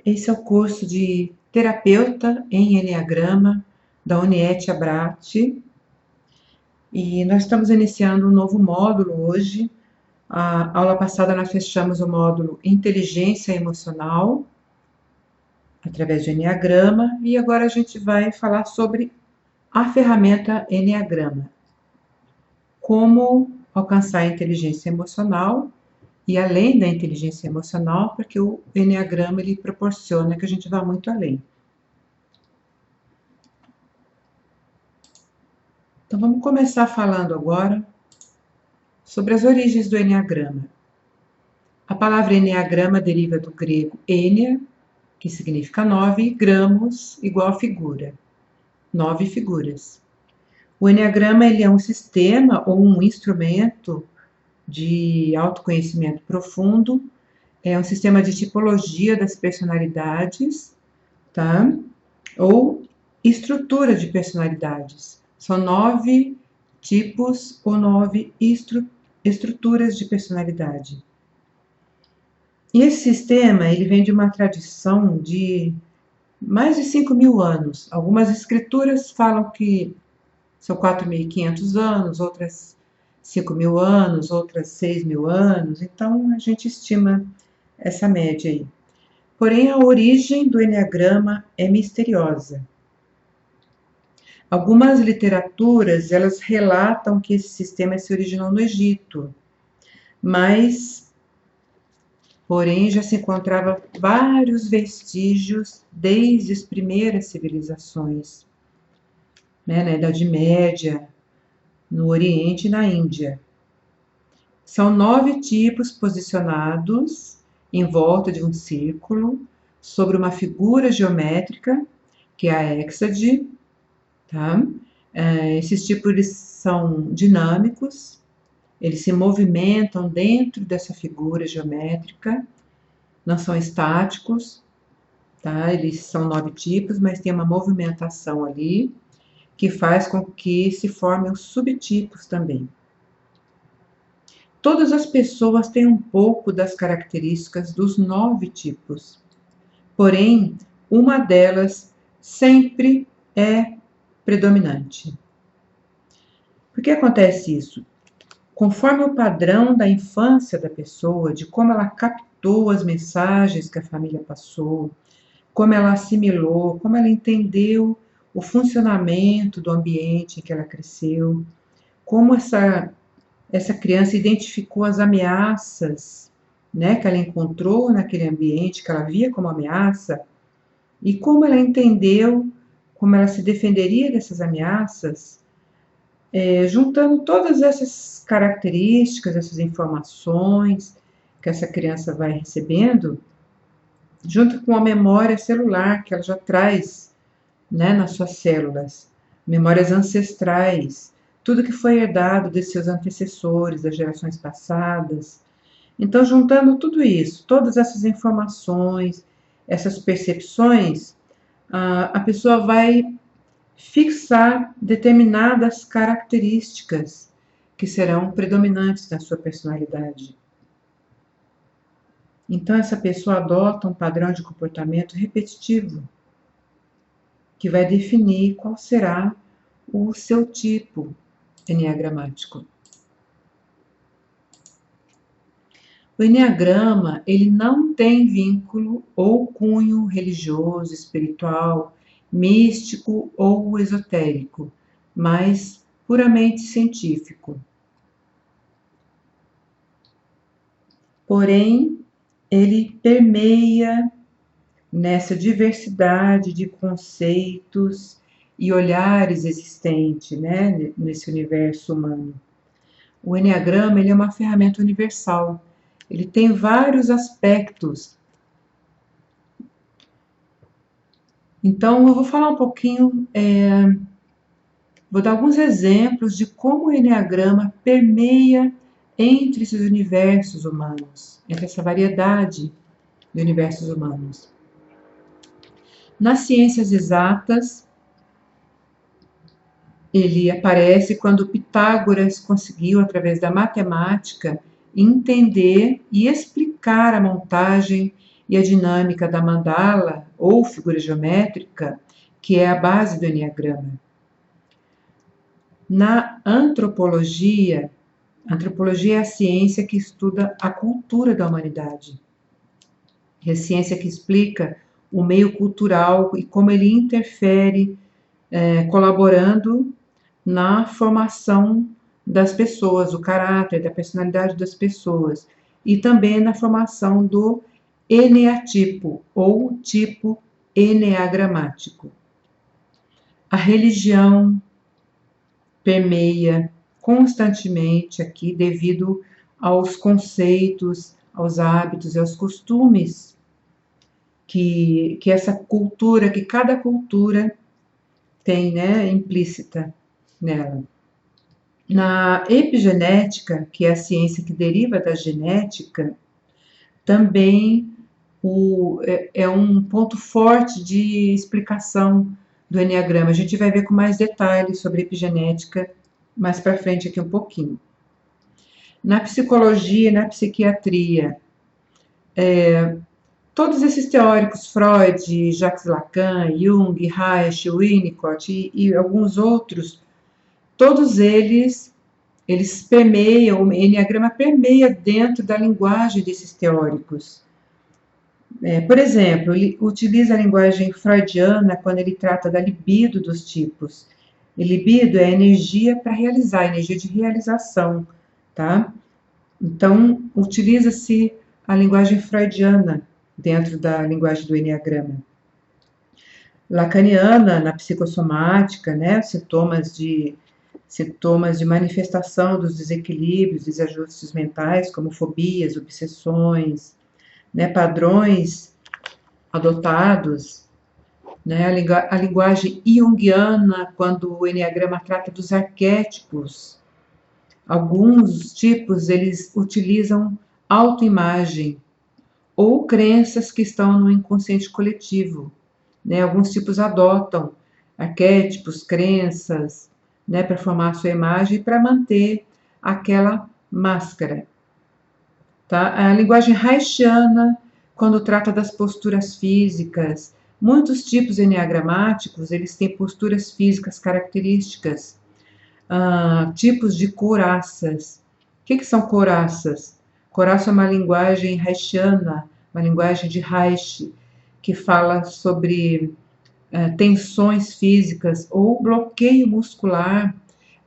Esse é o curso de terapeuta em Enneagrama da Uniete Abrat. E nós estamos iniciando um novo módulo hoje. A aula passada nós fechamos o módulo Inteligência Emocional, através de Enneagrama, e agora a gente vai falar sobre a ferramenta Enneagrama. Como alcançar a inteligência emocional e além da inteligência emocional, porque o Enneagrama ele proporciona que a gente vá muito além. Então vamos começar falando agora sobre as origens do Enneagrama. A palavra Enneagrama deriva do grego Ennea, que significa 9, e gramos igual a figura, 9 figuras. O Enneagrama ele é um sistema ou um instrumento de autoconhecimento profundo, é um sistema de tipologia das personalidades, tá? Ou estrutura de personalidades. São 9 tipos ou 9 estruturas de personalidade. E esse sistema ele vem de uma tradição de mais de 5.000 anos. Algumas escrituras falam que são 4.500 anos, outras 5.000 anos, outras 6.000 anos. Então, a gente estima essa média aí. Porém, a origem do Enneagrama é misteriosa. Algumas literaturas, elas relatam que esse sistema se originou no Egito, mas, porém, já se encontrava vários vestígios desde as primeiras civilizações, né, na Idade Média, no Oriente e na Índia. São 9 tipos posicionados em volta de um círculo, sobre uma figura geométrica, que é a hexade, tá? Esses tipos eles são dinâmicos, eles se movimentam dentro dessa figura geométrica, não são estáticos, tá? Eles são 9 tipos, mas tem uma movimentação ali, que faz com que se formem os subtipos também. Todas as pessoas têm um pouco das características dos 9 tipos, porém, uma delas sempre é predominante. Por que acontece isso? Conforme o padrão da infância da pessoa, de como ela captou as mensagens que a família passou, como ela assimilou, como ela entendeu o funcionamento do ambiente em que ela cresceu, como essa criança identificou as ameaças, né, que ela encontrou naquele ambiente, que ela via como ameaça, e como ela entendeu como ela se defenderia dessas ameaças, juntando todas essas características, essas informações que essa criança vai recebendo, junto com a memória celular que ela já traz, né, nas suas células, memórias ancestrais, tudo que foi herdado de seus antecessores, das gerações passadas. Então, juntando tudo isso, todas essas informações, essas percepções, a pessoa vai fixar determinadas características que serão predominantes na sua personalidade. Então, essa pessoa adota um padrão de comportamento repetitivo, que vai definir qual será o seu tipo enneagramático. O enneagrama, ele não tem vínculo ou cunho religioso, espiritual, místico ou esotérico, mas puramente científico. Porém, ele permeia nessa diversidade de conceitos e olhares existentes, né, nesse universo humano. O enneagrama ele é uma ferramenta universal. Ele tem vários aspectos. Então, eu vou falar um pouquinho, vou dar alguns exemplos de como o enneagrama permeia entre esses universos humanos, entre essa variedade de universos humanos. Nas ciências exatas, ele aparece quando Pitágoras conseguiu, através da matemática, entender e explicar a montagem e a dinâmica da mandala ou figura geométrica, que é a base do Enneagrama. Na antropologia, a antropologia é a ciência que estuda a cultura da humanidade. É a ciência que explica o meio cultural e como ele interfere, colaborando na formação das pessoas, o caráter, da personalidade das pessoas, e também na formação do eneatipo, ou tipo eneagramático. A religião permeia constantemente aqui devido aos conceitos, aos hábitos e aos costumes que essa cultura, que cada cultura tem, né, implícita nela. Na epigenética, que é a ciência que deriva da genética, também é um ponto forte de explicação do Enneagrama. A gente vai ver com mais detalhes sobre epigenética mais para frente aqui um pouquinho. Na psicologia e na psiquiatria, todos esses teóricos, Freud, Jacques Lacan, Jung, Reich, Winnicott e alguns outros, todos eles permeiam, o Enneagrama permeia dentro da linguagem desses teóricos. Por exemplo, ele utiliza a linguagem freudiana quando ele trata da libido dos tipos. E libido é energia para realizar, energia de realização, tá? Então, utiliza-se a linguagem freudiana dentro da linguagem do Enneagrama. Lacaniana, na psicossomática, né, sintomas de manifestação dos desequilíbrios, desajustes mentais, como fobias, obsessões, né, padrões adotados, né, a linguagem junguiana, quando o Enneagrama trata dos arquétipos. Alguns tipos, eles utilizam autoimagem ou crenças que estão no inconsciente coletivo, né, alguns tipos adotam arquétipos, crenças, né, para formar a sua imagem e para manter aquela máscara. Tá? A linguagem reichiana, quando trata das posturas físicas, muitos tipos enneagramáticos, eles têm posturas físicas características, tipos de couraças. O que são couraças? Couraça é uma linguagem reichiana, uma linguagem de Reich, que fala sobre tensões físicas ou bloqueio muscular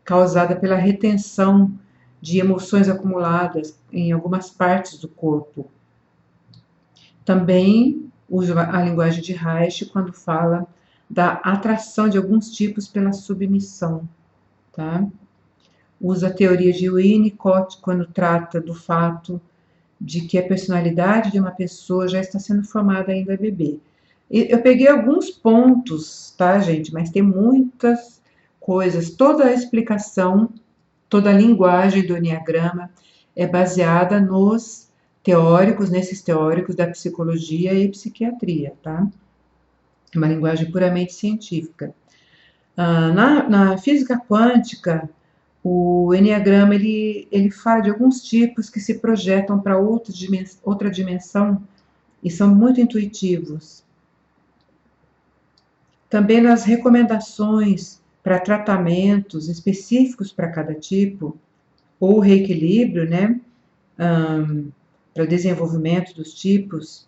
causada pela retenção de emoções acumuladas em algumas partes do corpo. Também usa a linguagem de Reich quando fala da atração de alguns tipos pela submissão, tá? Usa a teoria de Winnicott quando trata do fato de que a personalidade de uma pessoa já está sendo formada ainda bebê. Eu peguei alguns pontos, tá, gente? Mas tem muitas coisas. Toda a explicação, toda a linguagem do Enneagrama é baseada nesses teóricos da psicologia e psiquiatria, tá? É uma linguagem puramente científica. Na física quântica, o Enneagrama, ele fala de alguns tipos que se projetam para outra dimensão e são muito intuitivos. Também nas recomendações para tratamentos específicos para cada tipo, ou reequilíbrio, né, para desenvolvimento dos tipos,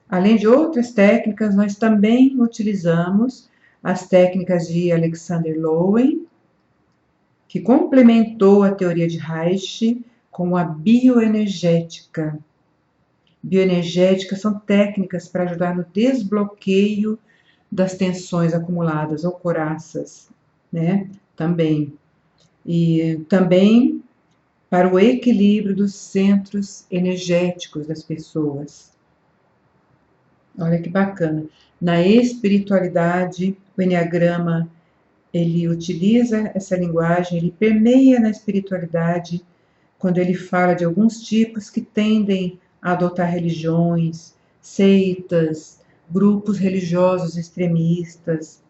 além de outras técnicas, nós também utilizamos as técnicas de Alexander Lowen, que complementou a teoria de Reich com a bioenergética. Bioenergética são técnicas para ajudar no desbloqueio das tensões acumuladas ou couraças, né? Também. E também para o equilíbrio dos centros energéticos das pessoas. Olha que bacana. Na espiritualidade, o Enneagrama, ele utiliza essa linguagem, ele permeia na espiritualidade quando ele fala de alguns tipos que tendem a adotar religiões, seitas, grupos religiosos extremistas.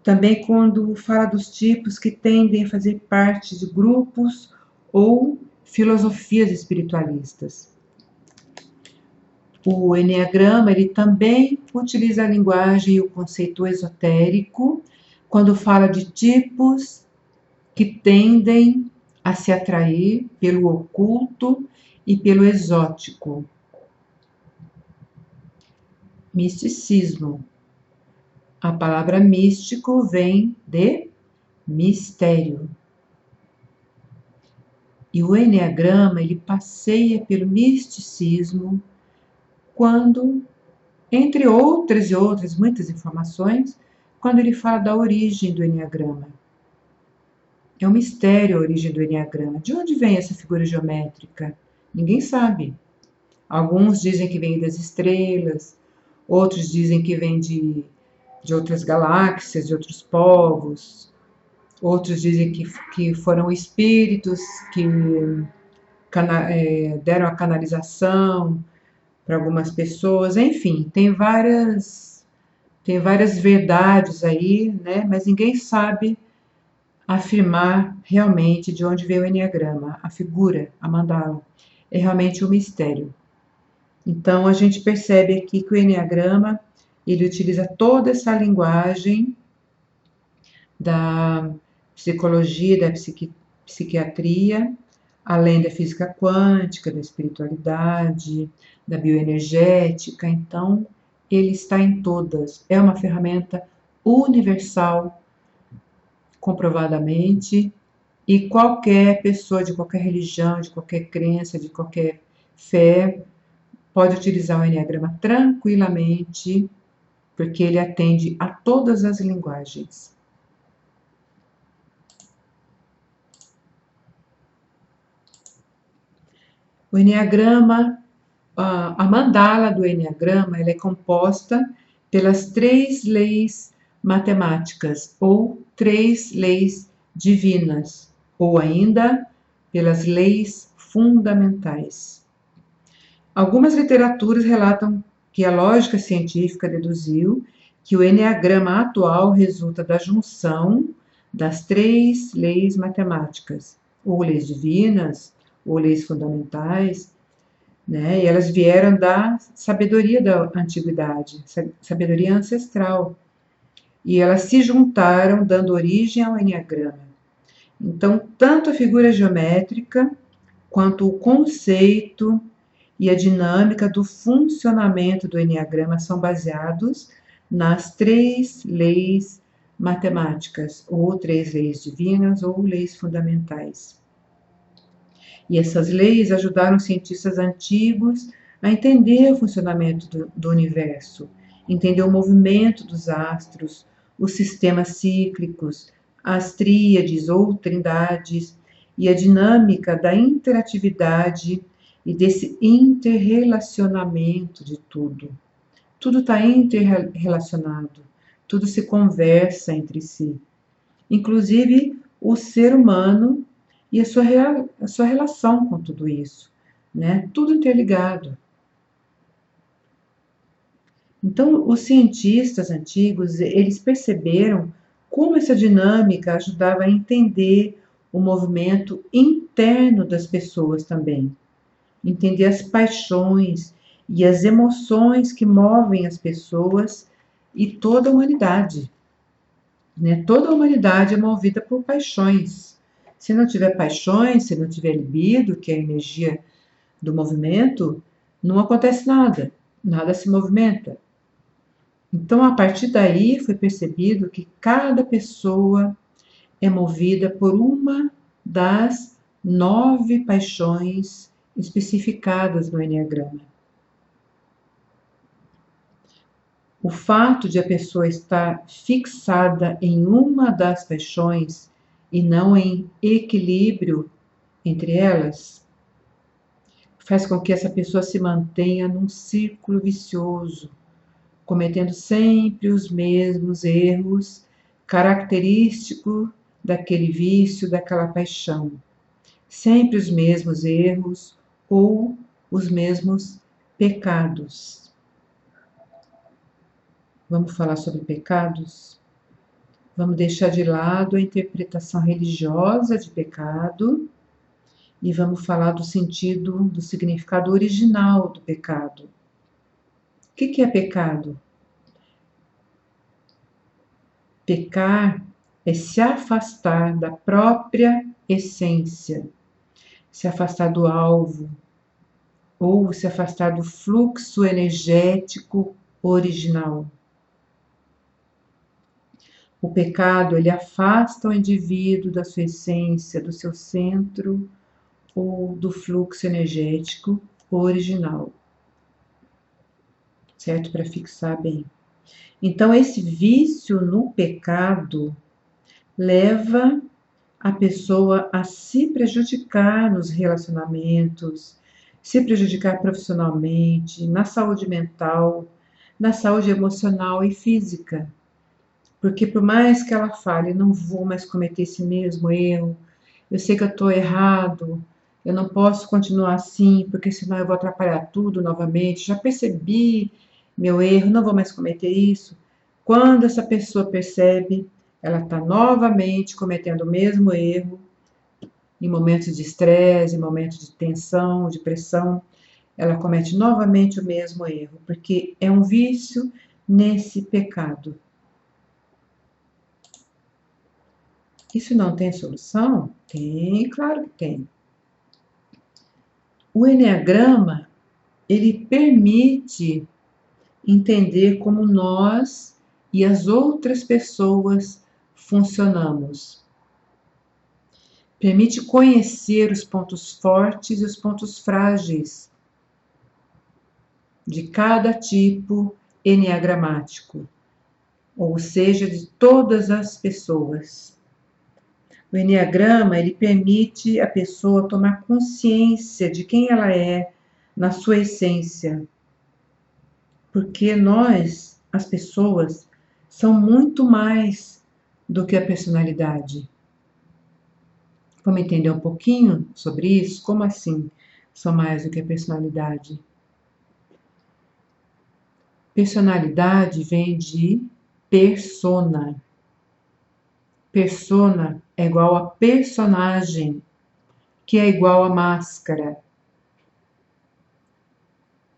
Também quando fala dos tipos que tendem a fazer parte de grupos ou filosofias espiritualistas. O Eneagrama, ele também utiliza a linguagem e o conceito esotérico quando fala de tipos que tendem a se atrair pelo oculto e pelo exótico. Misticismo. A palavra místico vem de mistério. E o Eneagrama, ele passeia pelo misticismo quando, entre outras e outras muitas informações, quando ele fala da origem do Eneagrama. É um mistério a origem do Eneagrama. De onde vem essa figura geométrica? Ninguém sabe. Alguns dizem que vem das estrelas, outros dizem que vem de outras galáxias, de outros povos, outros dizem que foram espíritos que deram a canalização para algumas pessoas, enfim, tem várias verdades aí, né? Mas ninguém sabe afirmar realmente de onde veio o Eneagrama, a figura, a mandala, é realmente um mistério. Então a gente percebe aqui que o Eneagrama, ele utiliza toda essa linguagem da psicologia, da psiquiatria, além da física quântica, da espiritualidade, da bioenergética. Então, ele está em todas. É uma ferramenta universal, comprovadamente, e qualquer pessoa de qualquer religião, de qualquer crença, de qualquer fé, pode utilizar o Eneagrama tranquilamente, porque ele atende a todas as linguagens. O Eneagrama, a mandala do Eneagrama, ela é composta pelas 3 leis matemáticas, ou 3 leis divinas, ou ainda pelas leis fundamentais. Algumas literaturas relatam que a lógica científica deduziu que o Eneagrama atual resulta da junção das 3 leis matemáticas, ou leis divinas, ou leis fundamentais, né? E elas vieram da sabedoria da antiguidade, sabedoria ancestral. E elas se juntaram, dando origem ao Eneagrama. Então, tanto a figura geométrica, quanto o conceito e a dinâmica do funcionamento do Eneagrama são baseados nas 3 leis matemáticas, ou 3 leis divinas, ou leis fundamentais. E essas leis ajudaram cientistas antigos a entender o funcionamento do universo, entender o movimento dos astros, os sistemas cíclicos, as tríades ou trindades e a dinâmica da interatividade e desse interrelacionamento de tudo. Tudo está interrelacionado, tudo se conversa entre si, inclusive o ser humano e a sua relação com tudo isso, né? Tudo interligado. Então, os cientistas antigos, eles perceberam como essa dinâmica ajudava a entender o movimento interno das pessoas também, entender as paixões e as emoções que movem as pessoas e toda a humanidade, né? Toda a humanidade é movida por paixões. Se não tiver paixões, se não tiver libido, que é a energia do movimento, não acontece nada, nada se movimenta. Então, a partir daí, foi percebido que cada pessoa é movida por uma das 9 paixões especificadas no Eneagrama. O fato de a pessoa estar fixada em uma das paixões e não em equilíbrio entre elas, faz com que essa pessoa se mantenha num círculo vicioso, cometendo sempre os mesmos erros característicos daquele vício, daquela paixão. Sempre os mesmos erros ou os mesmos pecados. Vamos falar sobre pecados? Vamos deixar de lado a interpretação religiosa de pecado e vamos falar do sentido, do significado original do pecado. O que é pecado? Pecar é se afastar da própria essência, se afastar do alvo, ou se afastar do fluxo energético original. O pecado, ele afasta o indivíduo da sua essência, do seu centro ou do fluxo energético original. Certo? Para fixar bem. Então, esse vício no pecado leva a pessoa a se prejudicar nos relacionamentos, se prejudicar profissionalmente, na saúde mental, na saúde emocional e física. Porque por mais que ela fale, não vou mais cometer esse mesmo erro, eu sei que eu estou errado, eu não posso continuar assim, porque senão eu vou atrapalhar tudo novamente, já percebi meu erro, não vou mais cometer isso. Quando essa pessoa percebe, ela está novamente cometendo o mesmo erro, em momentos de estresse, em momentos de tensão, de pressão, ela comete novamente o mesmo erro, porque é um vício nesse pecado. Isso não tem solução? Tem, claro que tem. O Enneagrama, ele permite entender como nós e as outras pessoas funcionamos. Permite conhecer os pontos fortes e os pontos frágeis de cada tipo enneagramático, ou seja, de todas as pessoas. O Enneagrama, ele permite a pessoa tomar consciência de quem ela é na sua essência. Porque nós, as pessoas, são muito mais do que a personalidade. Vamos entender um pouquinho sobre isso? Como assim são mais do que a personalidade? Personalidade vem de persona. Persona é igual a personagem, que é igual a máscara.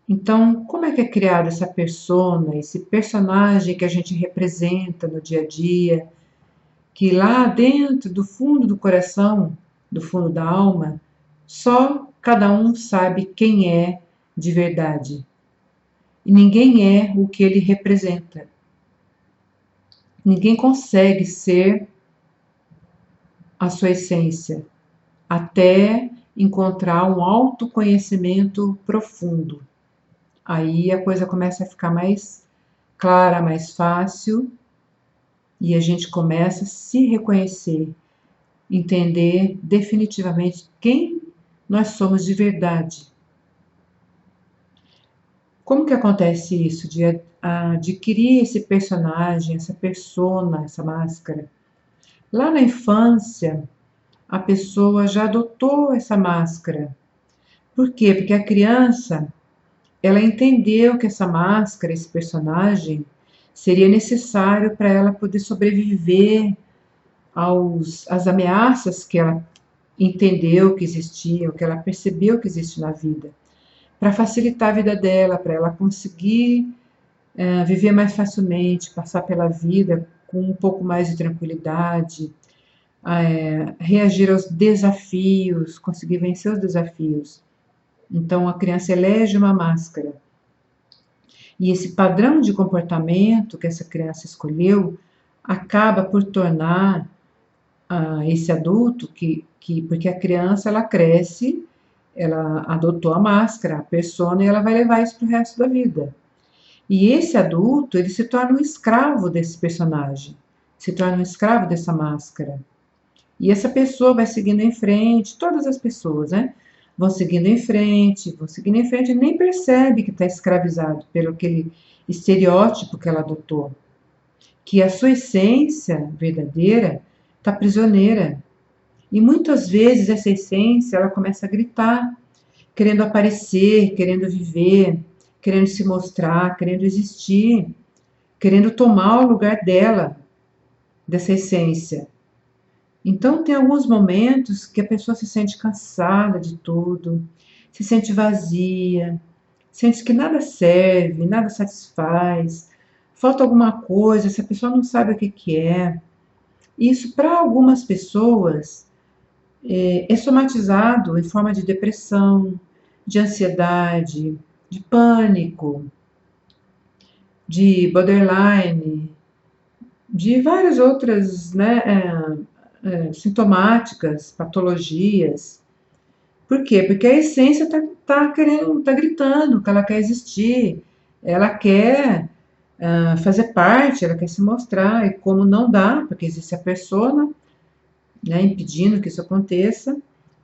Então, como é que é criada essa persona, esse personagem que a gente representa no dia a dia, que lá dentro do fundo do coração, do fundo da alma, só cada um sabe quem é de verdade. E ninguém é o que ele representa. Ninguém consegue ser a sua essência até encontrar um autoconhecimento profundo. Aí a coisa começa a ficar mais clara, mais fácil, e a gente começa a se reconhecer, entender definitivamente quem nós somos de verdade. Como que acontece isso, de adquirir esse personagem, essa persona, essa máscara? Lá na infância, a pessoa já adotou essa máscara. Por quê? Porque a criança, ela entendeu que essa máscara, esse personagem, seria necessário para ela poder sobreviver às ameaças que ela entendeu que existiam, que ela percebeu que existiam na vida, para facilitar a vida dela, para ela conseguir viver mais facilmente, passar pela vida com um pouco mais de tranquilidade, reagir aos desafios, conseguir vencer os desafios. Então a criança elege uma máscara. E esse padrão de comportamento que essa criança escolheu acaba por tornar esse adulto porque a criança ela cresce, ela adotou a máscara, a persona, e ela vai levar isso para o resto da vida. E esse adulto, ele se torna um escravo desse personagem, se torna um escravo dessa máscara. E essa pessoa vai seguindo em frente, todas as pessoas, né? Vão seguindo em frente, e nem percebe que está escravizado pelo aquele estereótipo que ela adotou. Que a sua essência verdadeira está prisioneira. E muitas vezes essa essência, ela começa a gritar, querendo aparecer, querendo viver, querendo se mostrar, querendo existir, querendo tomar o lugar dela, dessa essência. Então, tem alguns momentos que a pessoa se sente cansada de tudo, se sente vazia, sente que nada serve, nada satisfaz, falta alguma coisa, essa pessoa não sabe o que que é. Isso, para algumas pessoas, é somatizado em forma de depressão, de ansiedade, de pânico, de borderline, de várias outras, né, sintomáticas, patologias. Por quê? Porque a essência tá gritando que ela quer existir, ela quer fazer parte, ela quer se mostrar, e como não dá, porque existe a persona, né, impedindo que isso aconteça,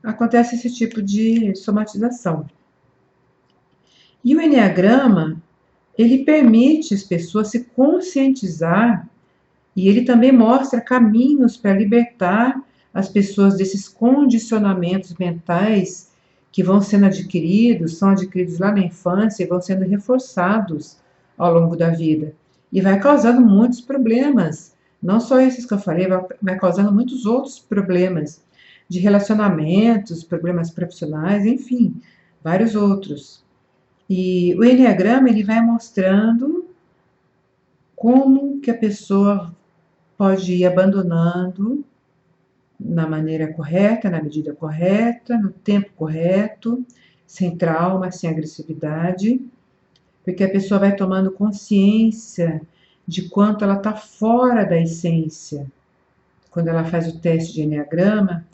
acontece esse tipo de somatização. E o Enneagrama, ele permite as pessoas se conscientizar e ele também mostra caminhos para libertar as pessoas desses condicionamentos mentais que vão sendo adquiridos, são adquiridos lá na infância e vão sendo reforçados ao longo da vida. E vai causando muitos problemas, não só esses que eu falei, vai causando muitos outros problemas de relacionamentos, problemas profissionais, enfim, vários outros. E o Enneagrama, ele vai mostrando como que a pessoa pode ir abandonando na maneira correta, na medida correta, no tempo correto, sem trauma, sem agressividade, porque a pessoa vai tomando consciência de quanto ela está fora da essência. Quando ela faz o teste de Enneagrama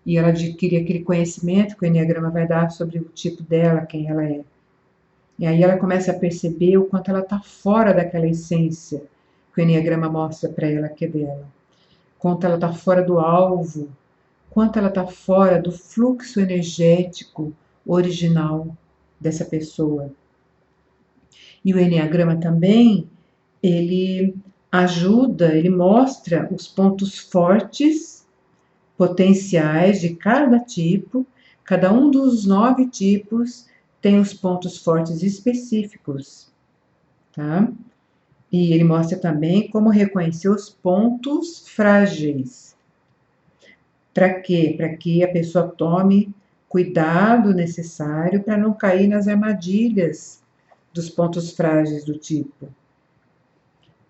e ela adquire aquele conhecimento que o Enneagrama vai dar sobre o tipo dela, quem ela é. E aí ela começa a perceber o quanto ela está fora daquela essência que o Enneagrama mostra para ela que é dela. Quanto ela está fora do alvo, quanto ela está fora do fluxo energético original dessa pessoa. E o Enneagrama também, ele ajuda, ele mostra os pontos fortes, potenciais de cada tipo. Cada um dos 9 tipos tem os pontos fortes específicos, tá? E ele mostra também como reconhecer os pontos frágeis. Para quê? Para que a pessoa tome cuidado necessário para não cair nas armadilhas dos pontos frágeis do tipo.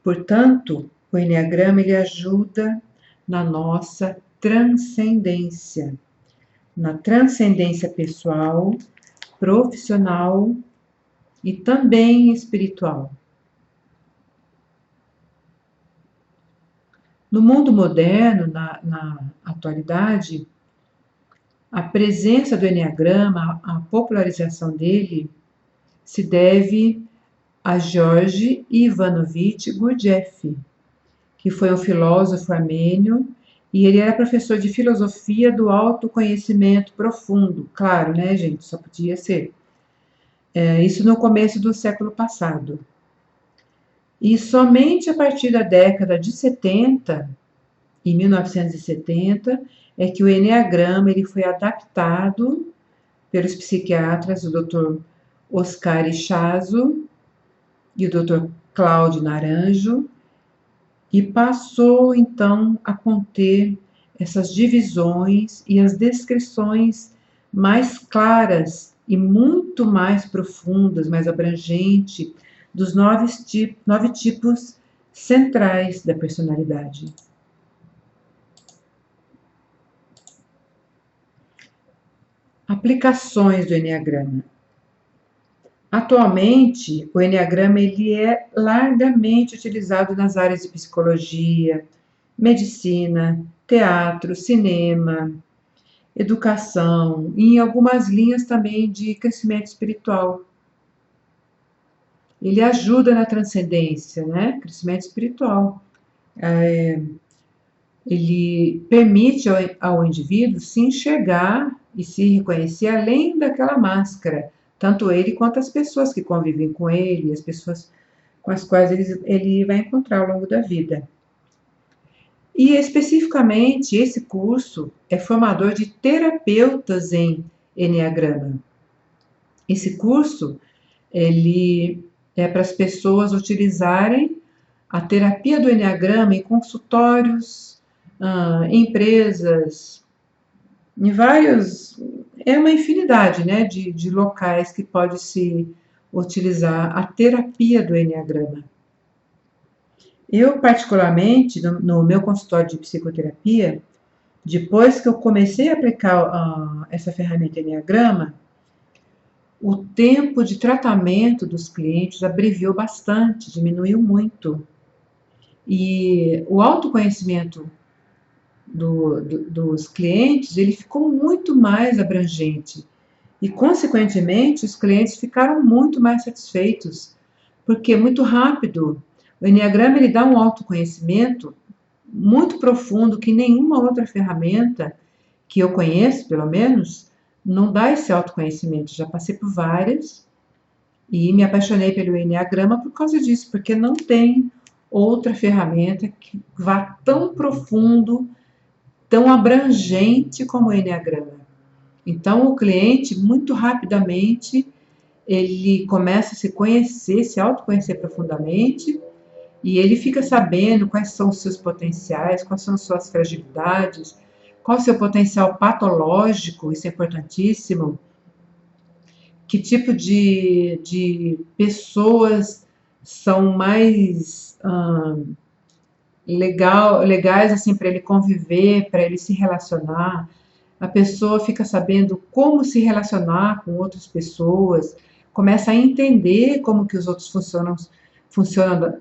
Portanto, o Enneagrama ele ajuda na nossa transcendência, na transcendência pessoal, profissional e também espiritual. No mundo moderno, na atualidade, a presença do Enneagrama, a popularização dele, se deve a George Ivanovich Gurdjieff, que foi um filósofo armênio e ele era professor de filosofia do autoconhecimento profundo. Claro, né, gente? Só podia ser. Isso no começo do século passado. E somente a partir da década de 70, em 1970, é que o Enneagrama ele foi adaptado pelos psiquiatras, o Dr. Oscar Ichazo e o Dr. Cláudio Naranjo, e passou então a conter essas divisões e as descrições mais claras e muito mais profundas, mais abrangentes, dos 9 tipos centrais da personalidade. Aplicações do Enneagrama. Atualmente, o Enneagrama ele é largamente utilizado nas áreas de psicologia, medicina, teatro, cinema, educação e em algumas linhas também de crescimento espiritual. Ele ajuda na transcendência, né? Crescimento espiritual. Ele permite ao indivíduo se enxergar e se reconhecer além daquela máscara, tanto ele quanto as pessoas que convivem com ele, as pessoas com as quais ele vai encontrar ao longo da vida. E especificamente esse curso é formador de terapeutas em Enneagrama. Esse curso ele é para as pessoas utilizarem a terapia do Enneagrama em consultórios, em empresas, em vários, é uma infinidade, né, de locais que pode se utilizar a terapia do Eneagrama. Eu, particularmente, no meu consultório de psicoterapia, depois que eu comecei a aplicar essa ferramenta Eneagrama, o tempo de tratamento dos clientes abreviou bastante, diminuiu muito. E o autoconhecimento dos clientes, ele ficou muito mais abrangente. E, consequentemente, os clientes ficaram muito mais satisfeitos, porque é muito rápido. O Eneagrama, ele dá um autoconhecimento muito profundo que nenhuma outra ferramenta que eu conheço, pelo menos, não dá esse autoconhecimento. Já passei por várias e me apaixonei pelo Eneagrama por causa disso, porque não tem outra ferramenta que vá tão profundo, tão abrangente como o Eneagrama. Então, o cliente, muito rapidamente, ele começa a se conhecer, se autoconhecer profundamente, e ele fica sabendo quais são os seus potenciais, quais são as suas fragilidades, qual o seu potencial patológico, isso é importantíssimo, que tipo de pessoas são mais legais assim, para ele conviver, para ele se relacionar. A pessoa fica sabendo como se relacionar com outras pessoas, começa a entender como que os outros funcionam,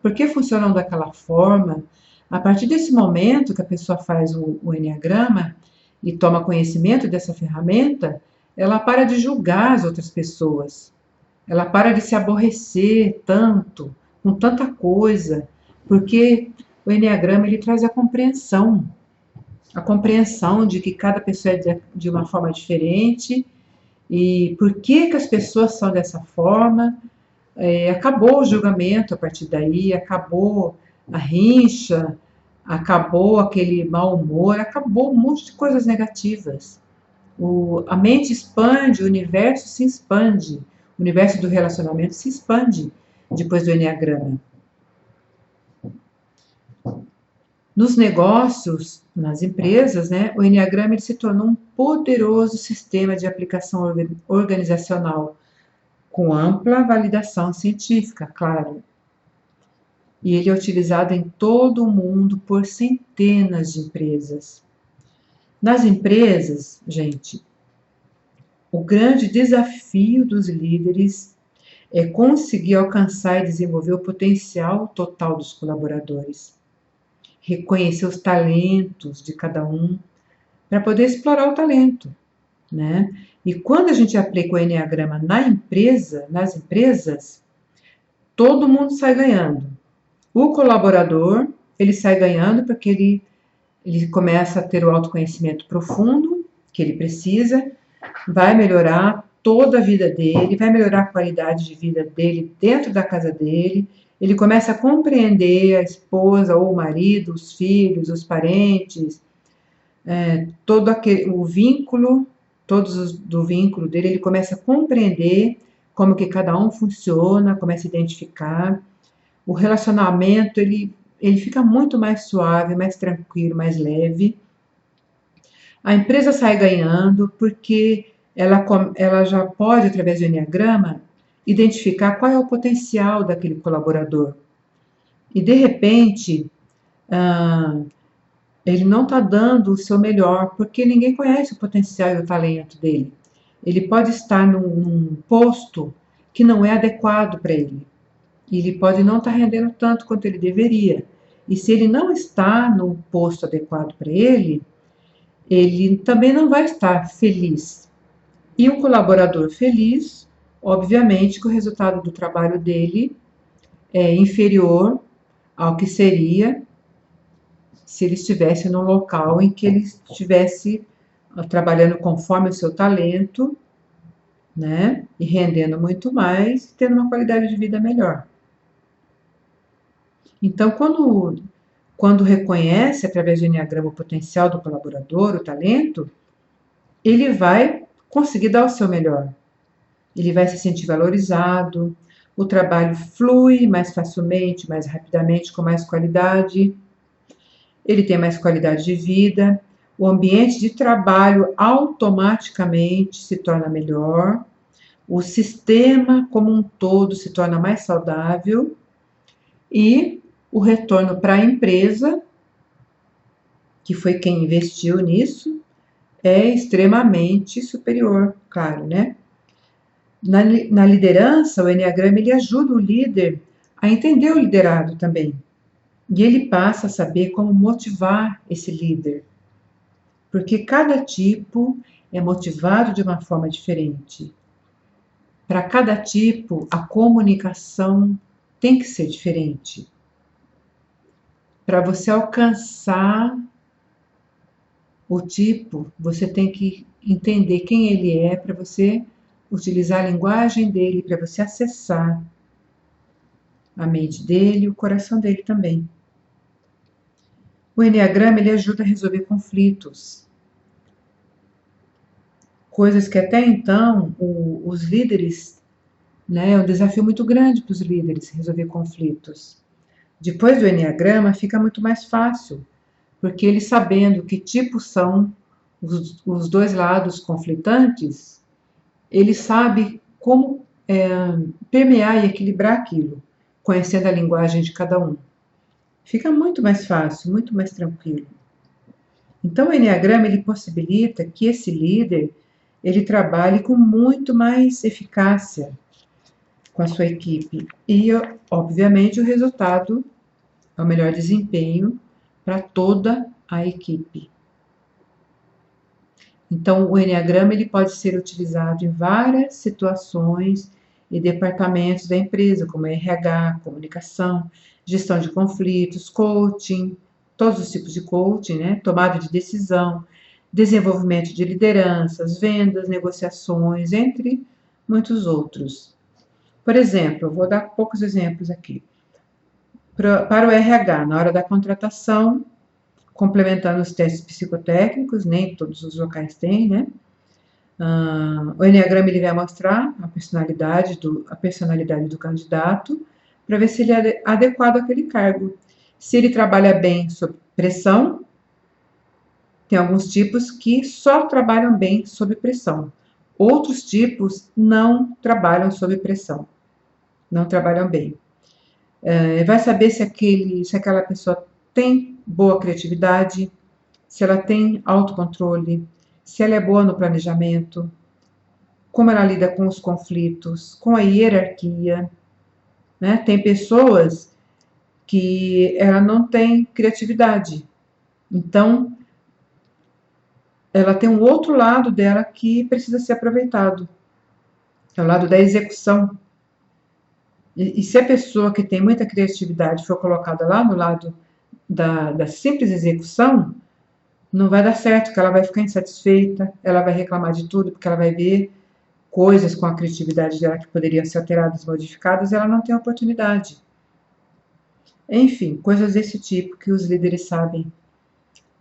por que funcionam daquela forma. A partir desse momento que a pessoa faz o Eneagrama e toma conhecimento dessa ferramenta, ela para de julgar as outras pessoas, ela para de se aborrecer tanto, com tanta coisa, porque o Eneagrama ele traz a compreensão de que cada pessoa é de uma forma diferente e por que as pessoas são dessa forma. Acabou o julgamento a partir daí, acabou a rincha, acabou aquele mau humor, acabou um monte de coisas negativas. A mente expande, o universo se expande, o universo do relacionamento se expande depois do Eneagrama. Nos negócios, nas empresas, né, o Eneagrama ele se tornou um poderoso sistema de aplicação organizacional, com ampla validação científica, claro. E ele é utilizado em todo o mundo por centenas de empresas. Nas empresas, gente, o grande desafio dos líderes é conseguir alcançar e desenvolver o potencial total dos colaboradores, reconhecer os talentos de cada um, para poder explorar o talento, né? E quando a gente aplica o Eneagrama nas empresas, todo mundo sai ganhando. O colaborador, ele sai ganhando porque ele começa a ter o autoconhecimento profundo que ele precisa, vai melhorar toda a vida dele, vai melhorar a qualidade de vida dele dentro da casa dele, ele começa a compreender a esposa ou o marido, os filhos, os parentes, todo o vínculo, do vínculo dele, ele começa a compreender como que cada um funciona, começa a identificar. O relacionamento, ele fica muito mais suave, mais tranquilo, mais leve. A empresa sai ganhando porque ela já pode, através do Eneagrama, identificar qual é o potencial daquele colaborador. E, de repente, ele não está dando o seu melhor, porque ninguém conhece o potencial e o talento dele. Ele pode estar num posto que não é adequado para ele. Ele pode não estar rendendo tanto quanto ele deveria. E se ele não está no posto adequado para ele também não vai estar feliz. E um colaborador feliz, obviamente que o resultado do trabalho dele é inferior ao que seria se ele estivesse no local em que ele estivesse trabalhando conforme o seu talento, né? E rendendo muito mais, tendo uma qualidade de vida melhor. Então, quando reconhece, através do Eneagrama, o potencial do colaborador, o talento, ele vai conseguir dar o seu melhor. Ele vai se sentir valorizado, o trabalho flui mais facilmente, mais rapidamente, com mais qualidade, ele tem mais qualidade de vida, o ambiente de trabalho automaticamente se torna melhor, o sistema como um todo se torna mais saudável e o retorno para a empresa, que foi quem investiu nisso, é extremamente superior, claro, né? Na liderança, o Enneagrama ele ajuda o líder a entender o liderado também. E ele passa a saber como motivar esse líder. Porque cada tipo é motivado de uma forma diferente. Para cada tipo, a comunicação tem que ser diferente. Para você alcançar o tipo, você tem que entender quem ele é para você utilizar a linguagem dele, para você acessar a mente dele e o coração dele também. O Enneagrama ele ajuda a resolver conflitos. Coisas que até então os líderes, né, é um desafio muito grande para os líderes resolver conflitos. Depois do Enneagrama fica muito mais fácil, porque eles sabendo que tipos são os dois lados conflitantes, ele sabe como permear e equilibrar aquilo, conhecendo a linguagem de cada um. Fica muito mais fácil, muito mais tranquilo. Então, o Enneagrama ele possibilita que esse líder ele trabalhe com muito mais eficácia com a sua equipe e, obviamente, o resultado é o melhor desempenho para toda a equipe. Então, o Enneagrama ele pode ser utilizado em várias situações e departamentos da empresa, como RH, comunicação, gestão de conflitos, coaching, todos os tipos de coaching, né? Tomada de decisão, desenvolvimento de lideranças, vendas, negociações, entre muitos outros. Por exemplo, eu vou dar poucos exemplos aqui. Para o RH, na hora da contratação, complementando os testes psicotécnicos, nem todos os locais têm, né? O Enneagrama ele vai mostrar a personalidade do candidato para ver se ele é adequado àquele cargo. Se ele trabalha bem sob pressão, tem alguns tipos que só trabalham bem sob pressão. Outros tipos não trabalham sob pressão, não trabalham bem. Vai saber se aquela pessoa tem boa criatividade, se ela tem autocontrole, se ela é boa no planejamento, como ela lida com os conflitos, com a hierarquia, né? Tem pessoas que ela não tem criatividade, então ela tem um outro lado dela que precisa ser aproveitado, é o lado da execução. E se a pessoa que tem muita criatividade for colocada lá no lado da simples execução, não vai dar certo, porque ela vai ficar insatisfeita, ela vai reclamar de tudo, porque ela vai ver coisas com a criatividade dela que poderiam ser alteradas, modificadas, e ela não tem oportunidade. Enfim, coisas desse tipo que os líderes sabem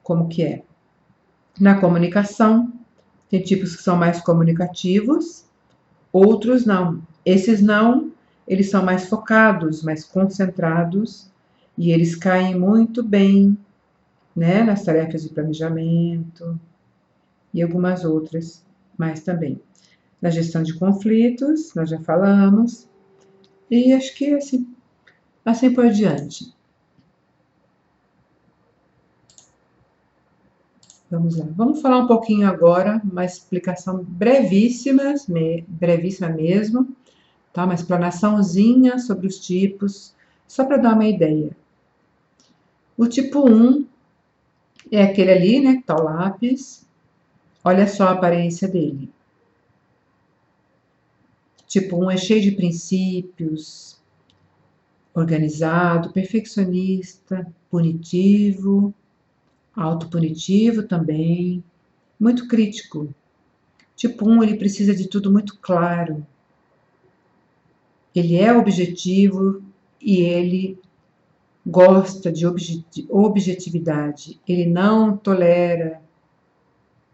como que é. Na comunicação, tem tipos que são mais comunicativos, outros não. Esses não, eles são mais focados, mais concentrados, e eles caem muito bem, né, nas tarefas de planejamento e algumas outras mais também. Na gestão de conflitos, nós já falamos, e acho que assim por diante. Vamos lá. Vamos falar um pouquinho agora, uma explicação brevíssima mesmo, tá? Uma explanaçãozinha sobre os tipos, só para dar uma ideia. O tipo 1 é aquele ali, né, que tá o lápis. Olha só a aparência dele. Tipo 1 é cheio de princípios, organizado, perfeccionista, punitivo, autopunitivo também, muito crítico. Tipo 1, ele precisa de tudo muito claro. Ele é objetivo e ele gosta de objetividade. Ele não tolera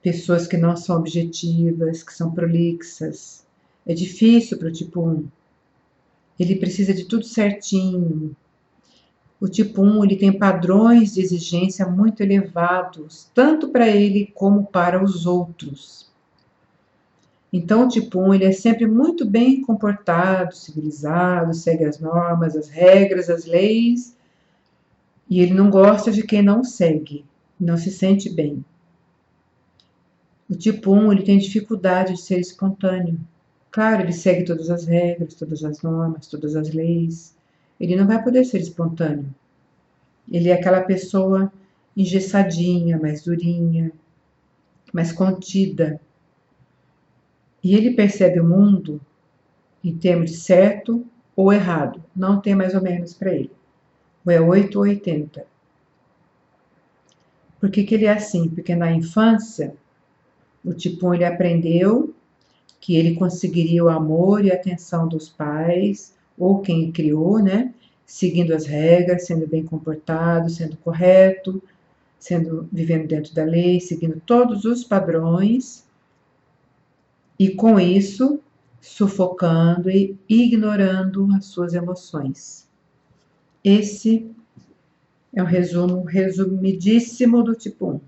pessoas que não são objetivas, que são prolixas. É difícil para o tipo 1. Ele precisa de tudo certinho. O tipo 1 ele tem padrões de exigência muito elevados, tanto para ele como para os outros. Então, o tipo 1, ele é sempre muito bem comportado, civilizado, segue as normas, as regras, as leis, e ele não gosta de quem não segue, não se sente bem. O tipo 1, ele tem dificuldade de ser espontâneo. Claro, ele segue todas as regras, todas as normas, todas as leis. Ele não vai poder ser espontâneo. Ele é aquela pessoa engessadinha, mais durinha, mais contida. E ele percebe o mundo em termos de certo ou errado. Não tem mais ou menos para ele. Ou é 8 ou 80. Por que ele é assim? Porque na infância, o tipo 1 ele aprendeu que ele conseguiria o amor e a atenção dos pais, ou quem criou, né? Seguindo as regras, sendo bem comportado, sendo correto, vivendo dentro da lei, seguindo todos os padrões, e com isso sufocando e ignorando as suas emoções. Esse é um resumo resumidíssimo do tipo 1.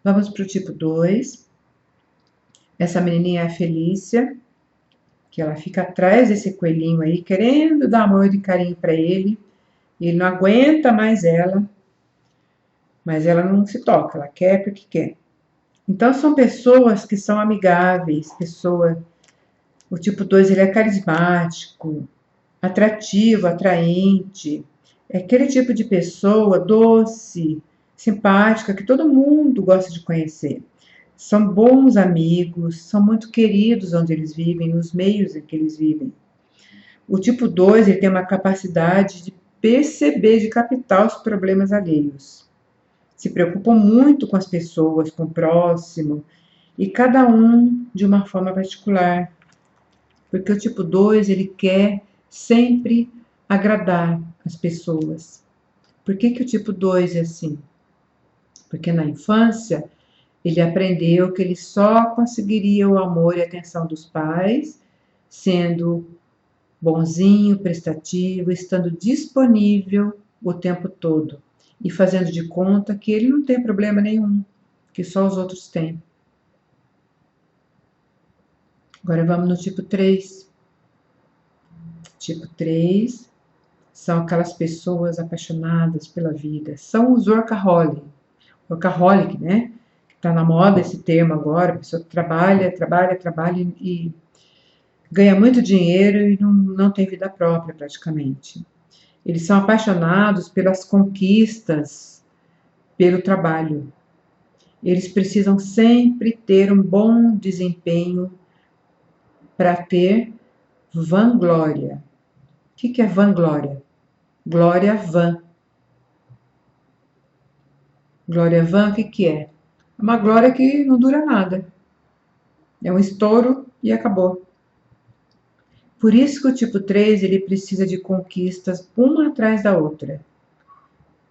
Vamos para o tipo 2. Essa menininha é a Felícia, que ela fica atrás desse coelhinho aí, querendo dar amor e carinho para ele. E ele não aguenta mais ela, mas ela não se toca, ela quer porque quer. Então, são pessoas que são amigáveis, o tipo 2 ele é carismático, atrativo, atraente. É aquele tipo de pessoa doce, simpática, que todo mundo gosta de conhecer. São bons amigos, são muito queridos onde eles vivem, nos meios em que eles vivem. O tipo 2 ele tem uma capacidade de perceber, de captar os problemas alheios. Se preocupam muito com as pessoas, com o próximo, e cada um de uma forma particular. Porque o tipo 2 ele quer sempre agradar as pessoas. Por que o tipo 2 é assim? Porque na infância ele aprendeu que ele só conseguiria o amor e a atenção dos pais sendo bonzinho, prestativo, estando disponível o tempo todo e fazendo de conta que ele não tem problema nenhum, que só os outros têm. Agora vamos no tipo 3. Tipo 3 são aquelas pessoas apaixonadas pela vida, são os workaholic, né? Está na moda esse termo agora, a pessoa que trabalha e ganha muito dinheiro e não tem vida própria praticamente. Eles são apaixonados pelas conquistas, pelo trabalho. Eles precisam sempre ter um bom desempenho para ter vanglória. O que é vanglória? Glória vã. Glória vã, o que é? É uma glória que não dura nada. É um estouro e acabou. Por isso que o tipo 3 ele precisa de conquistas uma atrás da outra.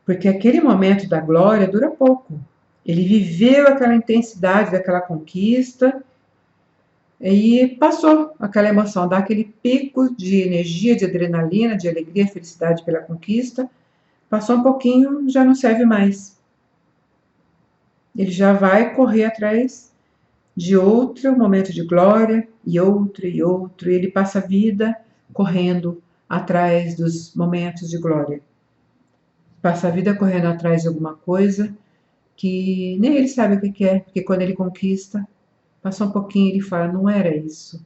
Porque aquele momento da glória dura pouco. Ele viveu aquela intensidade daquela conquista e passou aquela emoção, dá aquele pico de energia, de adrenalina, de alegria, felicidade pela conquista. Passou um pouquinho, já não serve mais. Ele já vai correr atrás de outro momento de glória e outro e outro. E ele passa a vida correndo atrás dos momentos de glória. Passa a vida correndo atrás de alguma coisa que nem ele sabe o que é, porque quando ele conquista, passa um pouquinho e ele fala, não era isso,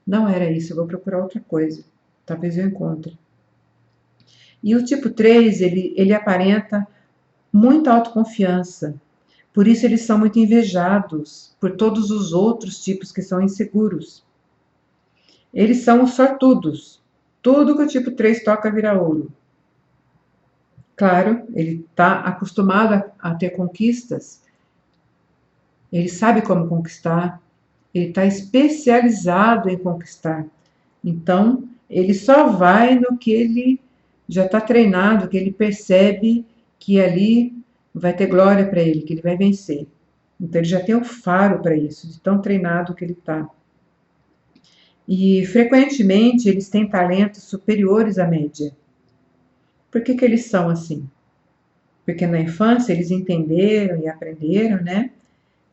eu vou procurar outra coisa, talvez eu encontre. E o tipo 3, ele aparenta muita autoconfiança, por isso eles são muito invejados por todos os outros tipos que são inseguros. Eles são os sortudos, tudo que o tipo 3 toca vira ouro. Claro, ele está acostumado a ter conquistas, ele sabe como conquistar, ele está especializado em conquistar. Então, ele só vai no que ele já está treinado, que ele percebe que ali vai ter glória para ele, que ele vai vencer. Então, ele já tem o faro para isso, de tão treinado que ele está. E, frequentemente, eles têm talentos superiores à média. Por que eles são assim? Porque na infância eles entenderam e aprenderam, né,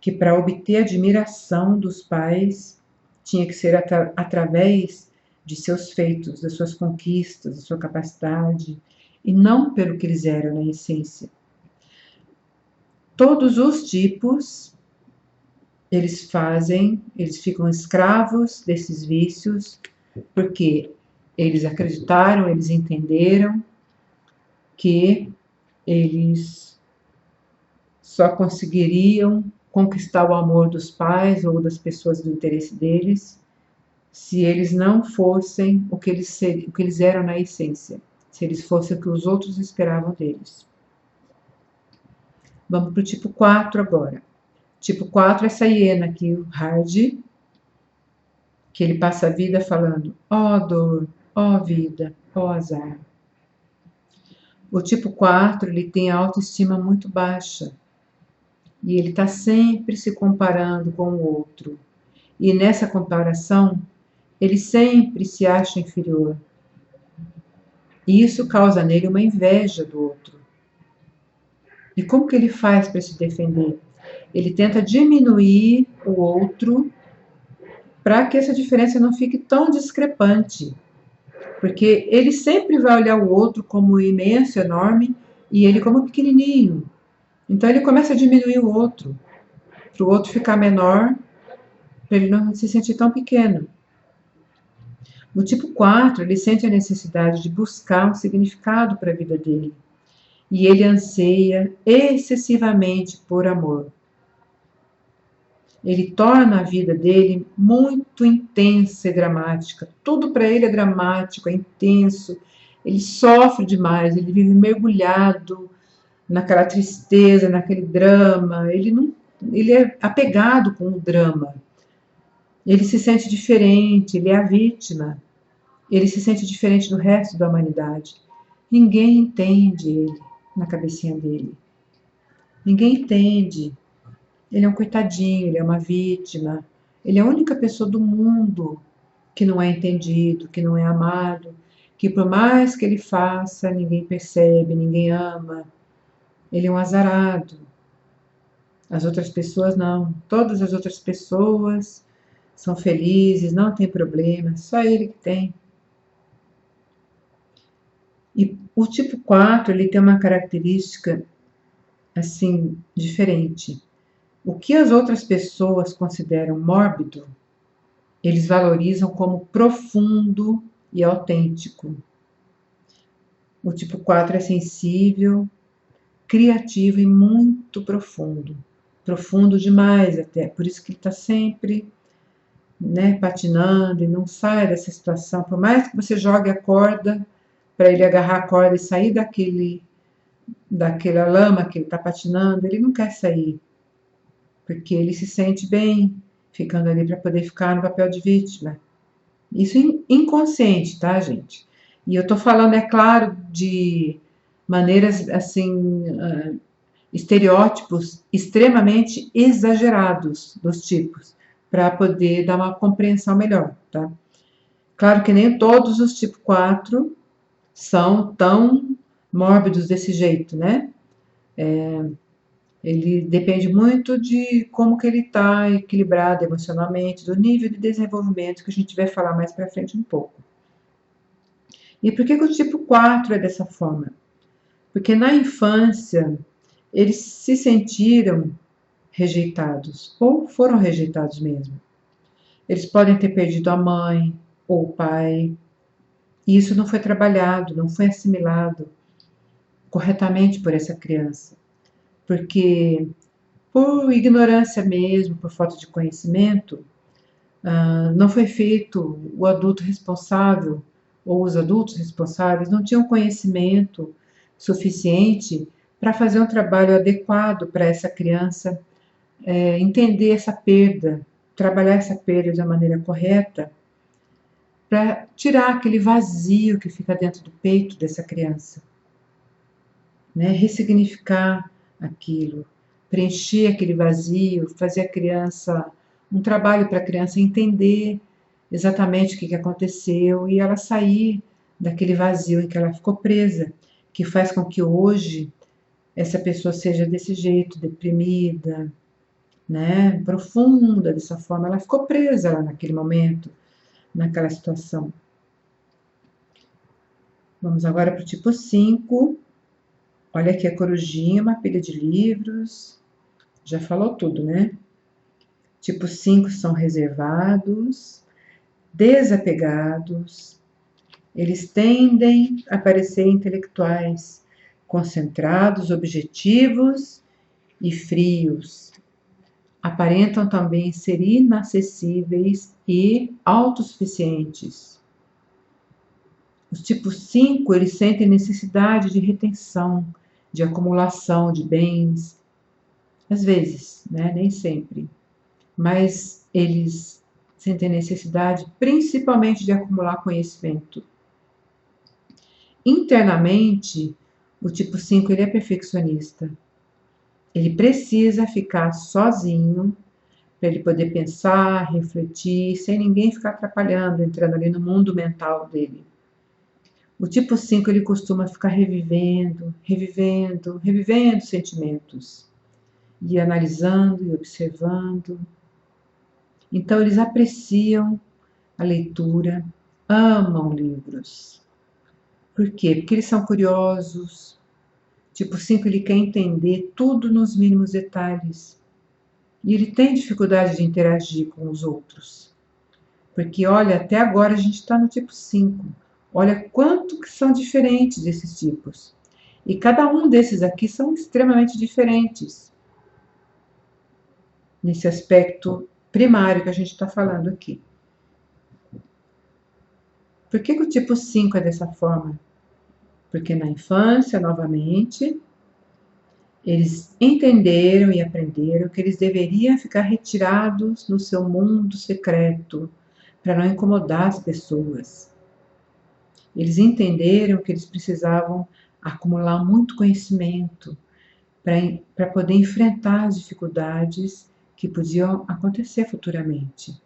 que para obter admiração dos pais tinha que ser através de seus feitos, das suas conquistas, da sua capacidade, e não pelo que eles eram na essência. Todos os tipos, eles ficam escravos desses vícios, porque eles acreditaram, eles entenderam que eles só conseguiriam conquistar o amor dos pais ou das pessoas do interesse deles se eles não fossem o que eles eram na essência, se eles fossem o que os outros esperavam deles. Vamos para o tipo 4 agora. Tipo 4 é essa hiena aqui, o Hard, que ele passa a vida falando, ó dor, ó vida, ó azar. O tipo 4, ele tem a autoestima muito baixa. E ele está sempre se comparando com o outro. E nessa comparação, ele sempre se acha inferior. E isso causa nele uma inveja do outro. E como que ele faz para se defender? Ele tenta diminuir o outro para que essa diferença não fique tão discrepante. Porque ele sempre vai olhar o outro como imenso, enorme, e ele como pequenininho. Então ele começa a diminuir o outro, para o outro ficar menor, para ele não se sentir tão pequeno. No tipo 4, ele sente a necessidade de buscar um significado para a vida dele. E ele anseia excessivamente por amor. Ele torna a vida dele muito intensa e dramática. Tudo para ele é dramático, é intenso. Ele sofre demais, ele vive mergulhado naquela tristeza, naquele drama. Ele é apegado com o drama. Ele se sente diferente, ele é a vítima. Ele se sente diferente do resto da humanidade. Ninguém entende ele na cabecinha dele. Ninguém entende. Ele é um coitadinho, ele é uma vítima. Ele é a única pessoa do mundo que não é entendido, que não é amado, que por mais que ele faça, ninguém percebe, ninguém ama. Ele é um azarado. As outras pessoas não. Todas as outras pessoas são felizes, não tem problema, só ele que tem. E o tipo 4, ele tem uma característica assim diferente. O que as outras pessoas consideram mórbido, eles valorizam como profundo e autêntico. O tipo 4 é sensível, criativo e muito profundo. Profundo demais até, por isso que ele está sempre, patinando e não sai dessa situação. Por mais que você jogue a corda para ele agarrar a corda e sair daquela lama que ele está patinando, ele não quer sair, porque ele se sente bem ficando ali para poder ficar no papel de vítima. Isso inconsciente, tá, gente? E eu tô falando, é claro, de maneiras, assim, estereótipos extremamente exagerados dos tipos, para poder dar uma compreensão melhor, tá? Claro que nem todos os tipo 4 são tão mórbidos desse jeito, né? Ele depende muito de como que ele está equilibrado emocionalmente, do nível de desenvolvimento que a gente vai falar mais para frente um pouco. E por que o tipo 4 é dessa forma? Porque na infância eles se sentiram rejeitados, ou foram rejeitados mesmo. Eles podem ter perdido a mãe ou o pai, e isso não foi trabalhado, não foi assimilado corretamente por essa criança. Porque por ignorância mesmo, por falta de conhecimento, não foi feito o adulto responsável, ou os adultos responsáveis não tinham conhecimento suficiente para fazer um trabalho adequado para essa criança entender essa perda, trabalhar essa perda da maneira correta, para tirar aquele vazio que fica dentro do peito dessa criança, ressignificar aquilo, preencher aquele vazio, fazer a criança, um trabalho para a criança entender exatamente o que aconteceu e ela sair daquele vazio em que ela ficou presa, que faz com que hoje essa pessoa seja desse jeito, deprimida, né, profunda dessa forma. Ela ficou presa lá naquele momento, naquela situação. Vamos agora para o tipo 5. Olha aqui a corujinha, uma pilha de livros. Já falou tudo, né? Tipo 5 são reservados, desapegados. Eles tendem a parecer intelectuais, concentrados, objetivos e frios. Aparentam também ser inacessíveis e autossuficientes. Os tipos 5, eles sentem necessidade de retenção, de acumulação de bens, às vezes, né? Nem sempre, mas eles sentem necessidade principalmente de acumular conhecimento. Internamente, o tipo 5 ele é perfeccionista. Ele precisa ficar sozinho para ele poder pensar, refletir, sem ninguém ficar atrapalhando, entrando ali no mundo mental dele. O tipo 5 ele costuma ficar revivendo sentimentos, e analisando e observando. Então eles apreciam a leitura, amam livros. Por quê? Porque eles são curiosos. Tipo 5 ele quer entender tudo nos mínimos detalhes. E ele tem dificuldade de interagir com os outros. Porque, olha, até agora a gente está no tipo 5. Olha quanto que são diferentes esses tipos. E cada um desses aqui são extremamente diferentes. Nesse aspecto primário que a gente está falando aqui. Por que o tipo 5 é dessa forma? Porque na infância, novamente, eles entenderam e aprenderam que eles deveriam ficar retirados no seu mundo secreto, para não incomodar as pessoas. Eles entenderam que eles precisavam acumular muito conhecimento para poder enfrentar as dificuldades que podiam acontecer futuramente.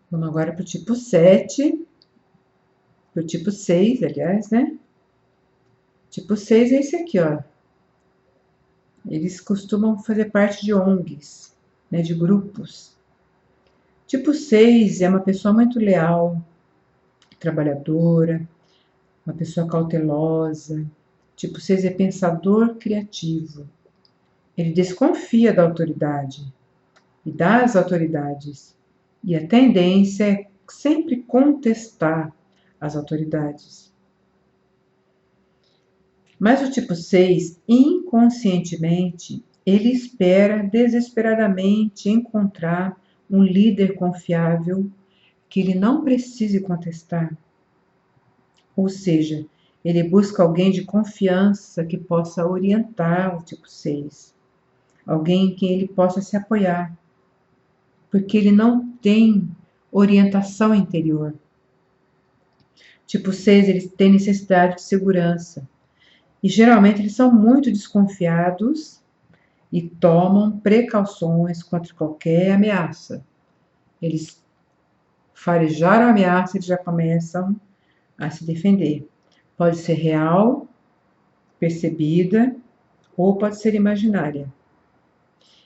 Vamos agora para o tipo 7, para o tipo 6, aliás, né? Tipo 6 é esse aqui, ó. Eles costumam fazer parte de ONGs, né, de grupos. Tipo 6 é uma pessoa muito leal, trabalhadora, uma pessoa cautelosa. Tipo 6 é pensador criativo. Ele desconfia da autoridade e das autoridades. E a tendência é sempre contestar as autoridades. Mas o tipo 6, inconscientemente, ele espera desesperadamente encontrar um líder confiável que ele não precise contestar. Ou seja, ele busca alguém de confiança que possa orientar o tipo 6. Alguém em quem ele possa se apoiar. Porque ele não tem orientação interior. Tipo 6, eles têm necessidade de segurança. E geralmente eles são muito desconfiados e tomam precauções contra qualquer ameaça. Eles farejaram a ameaça, eles já começam a se defender. Pode ser real, percebida, ou pode ser imaginária.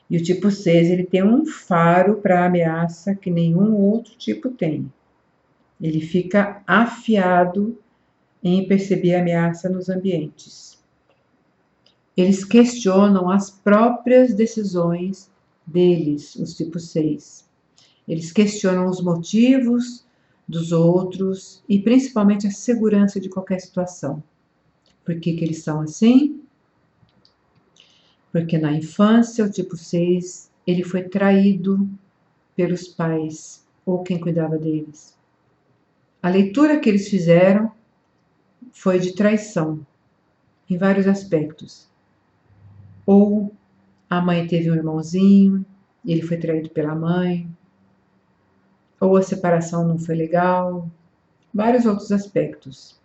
E o tipo 6, ele tem um faro para a ameaça que nenhum outro tipo tem. Ele fica afiado em perceber a ameaça nos ambientes. Eles questionam as próprias decisões deles, os tipos 6. Eles questionam os motivos dos outros e principalmente a segurança de qualquer situação. Por que eles são assim? Porque na infância, o tipo 6, ele foi traído pelos pais ou quem cuidava deles. A leitura que eles fizeram foi de traição, em vários aspectos. Ou a mãe teve um irmãozinho e ele foi traído pela mãe. Ou a separação não foi legal. Vários outros aspectos.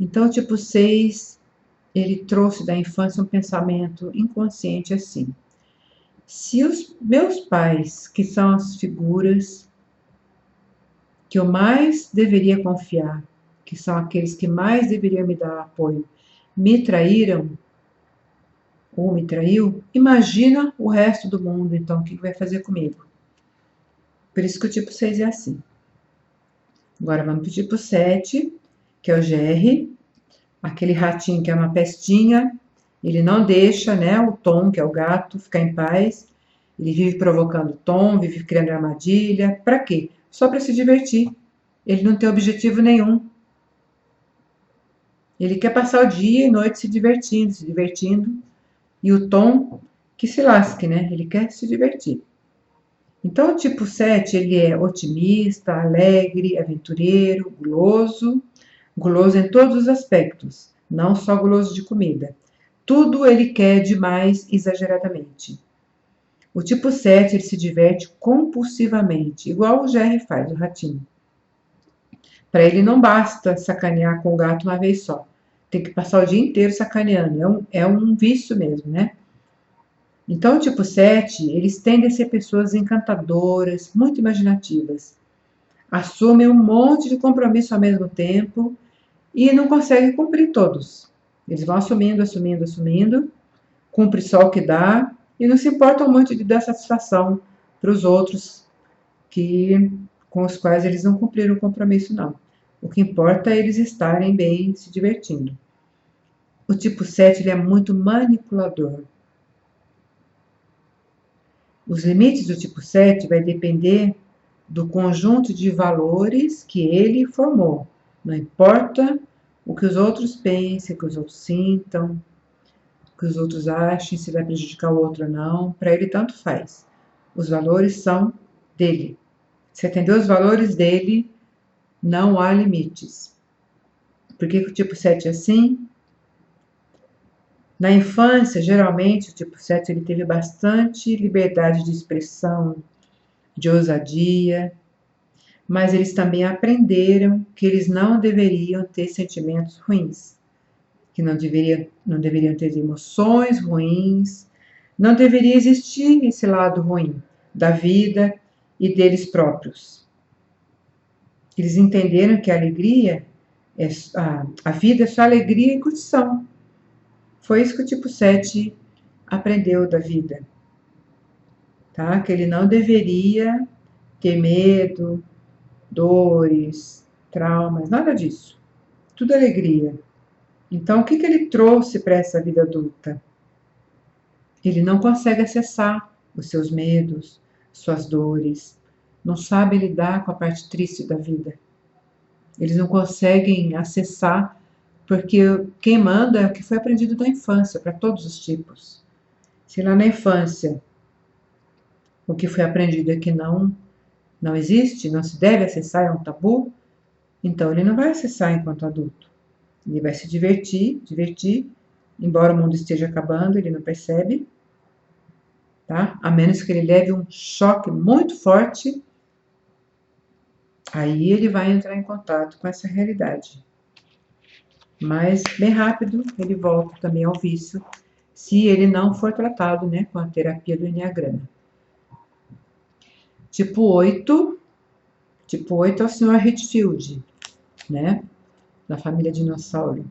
Então, o tipo 6, ele trouxe da infância um pensamento inconsciente assim. Se os meus pais, que são as figuras que eu mais deveria confiar, que são aqueles que mais deveriam me dar apoio, me traíram, ou me traiu, imagina o resto do mundo, então, o que vai fazer comigo? Por isso que o tipo 6 é assim. Agora vamos para o tipo 7, que é o GR, aquele ratinho que é uma pestinha, ele não deixa, né, o Tom, que é o gato, ficar em paz. Ele vive provocando o Tom, vive criando armadilha. Para quê? Só para se divertir. Ele não tem objetivo nenhum. Ele quer passar o dia e noite se divertindo, se divertindo. E o Tom, que se lasque, né? Ele quer se divertir. Então, o tipo 7, ele é otimista, alegre, aventureiro, guloso. Guloso em todos os aspectos, não só guloso de comida. Tudo ele quer demais, exageradamente. O tipo 7, ele se diverte compulsivamente, igual o Jerry faz, o ratinho. Para ele não basta sacanear com o gato uma vez só. Tem que passar o dia inteiro sacaneando. É um vício mesmo, né? Então, o tipo 7, eles tendem a ser pessoas encantadoras, muito imaginativas. Assumem um monte de compromisso ao mesmo tempo e não conseguem cumprir todos. Eles vão assumindo, assumindo, assumindo, cumpre só o que dá e não se importam muito de dar satisfação para os outros com os quais eles não cumpriram o compromisso, não. O que importa é eles estarem bem, se divertindo. O tipo 7 ele é muito manipulador. Os limites do tipo 7 vai depender do conjunto de valores que ele formou. Não importa o que os outros pensem, o que os outros sintam, o que os outros achem, se vai prejudicar o outro ou não, para ele tanto faz. Os valores são dele. Se atender os valores dele, não há limites. Por que o tipo 7 é assim? Na infância, geralmente, o tipo 7 ele teve bastante liberdade de expressão, de ousadia, mas eles também aprenderam que eles não deveriam ter sentimentos ruins, que não deveriam ter emoções ruins, não deveria existir esse lado ruim da vida e deles próprios. Eles entenderam que a alegria, a vida é só alegria e curtição. Foi isso que o tipo 7 aprendeu da vida, tá? Que ele não deveria ter medo, dores, traumas, nada disso. Tudo alegria. Então, o que ele trouxe para essa vida adulta? Ele não consegue acessar os seus medos, suas dores, não sabe lidar com a parte triste da vida. Eles não conseguem acessar, porque quem manda é o que foi aprendido da infância, para todos os tipos. Se lá na infância o que foi aprendido é que não existe, não se deve acessar, é um tabu, então ele não vai acessar enquanto adulto. Ele vai se divertir, embora o mundo esteja acabando, ele não percebe, tá? A menos que ele leve um choque muito forte, aí ele vai entrar em contato com essa realidade. Mas bem rápido ele volta também ao vício, se ele não for tratado, né, com a terapia do Enneagrama. Tipo 8 é o Sr. Hitfield, né, da família dinossauro.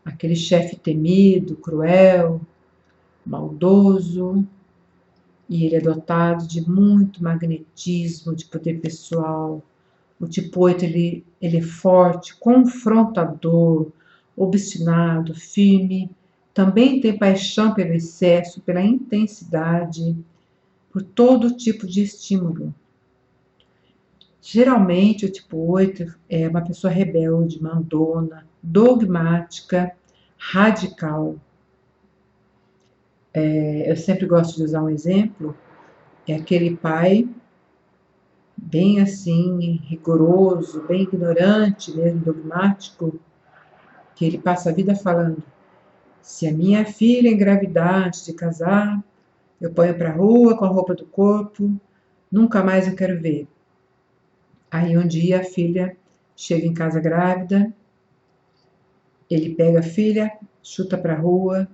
Aquele chefe temido, cruel, maldoso, e ele é dotado de muito magnetismo, de poder pessoal. O tipo 8, ele é forte, confrontador, obstinado, firme. Também tem paixão pelo excesso, pela intensidade, por todo tipo de estímulo. Geralmente, o tipo 8 é uma pessoa rebelde, mandona, dogmática, radical. Eu sempre gosto de usar um exemplo, é aquele pai bem assim, rigoroso, bem ignorante mesmo, dogmático, que ele passa a vida falando: se a minha filha engravidar antes de casar, eu ponho pra rua com a roupa do corpo, nunca mais eu quero ver. Aí um dia a filha chega em casa grávida, ele pega a filha, chuta pra rua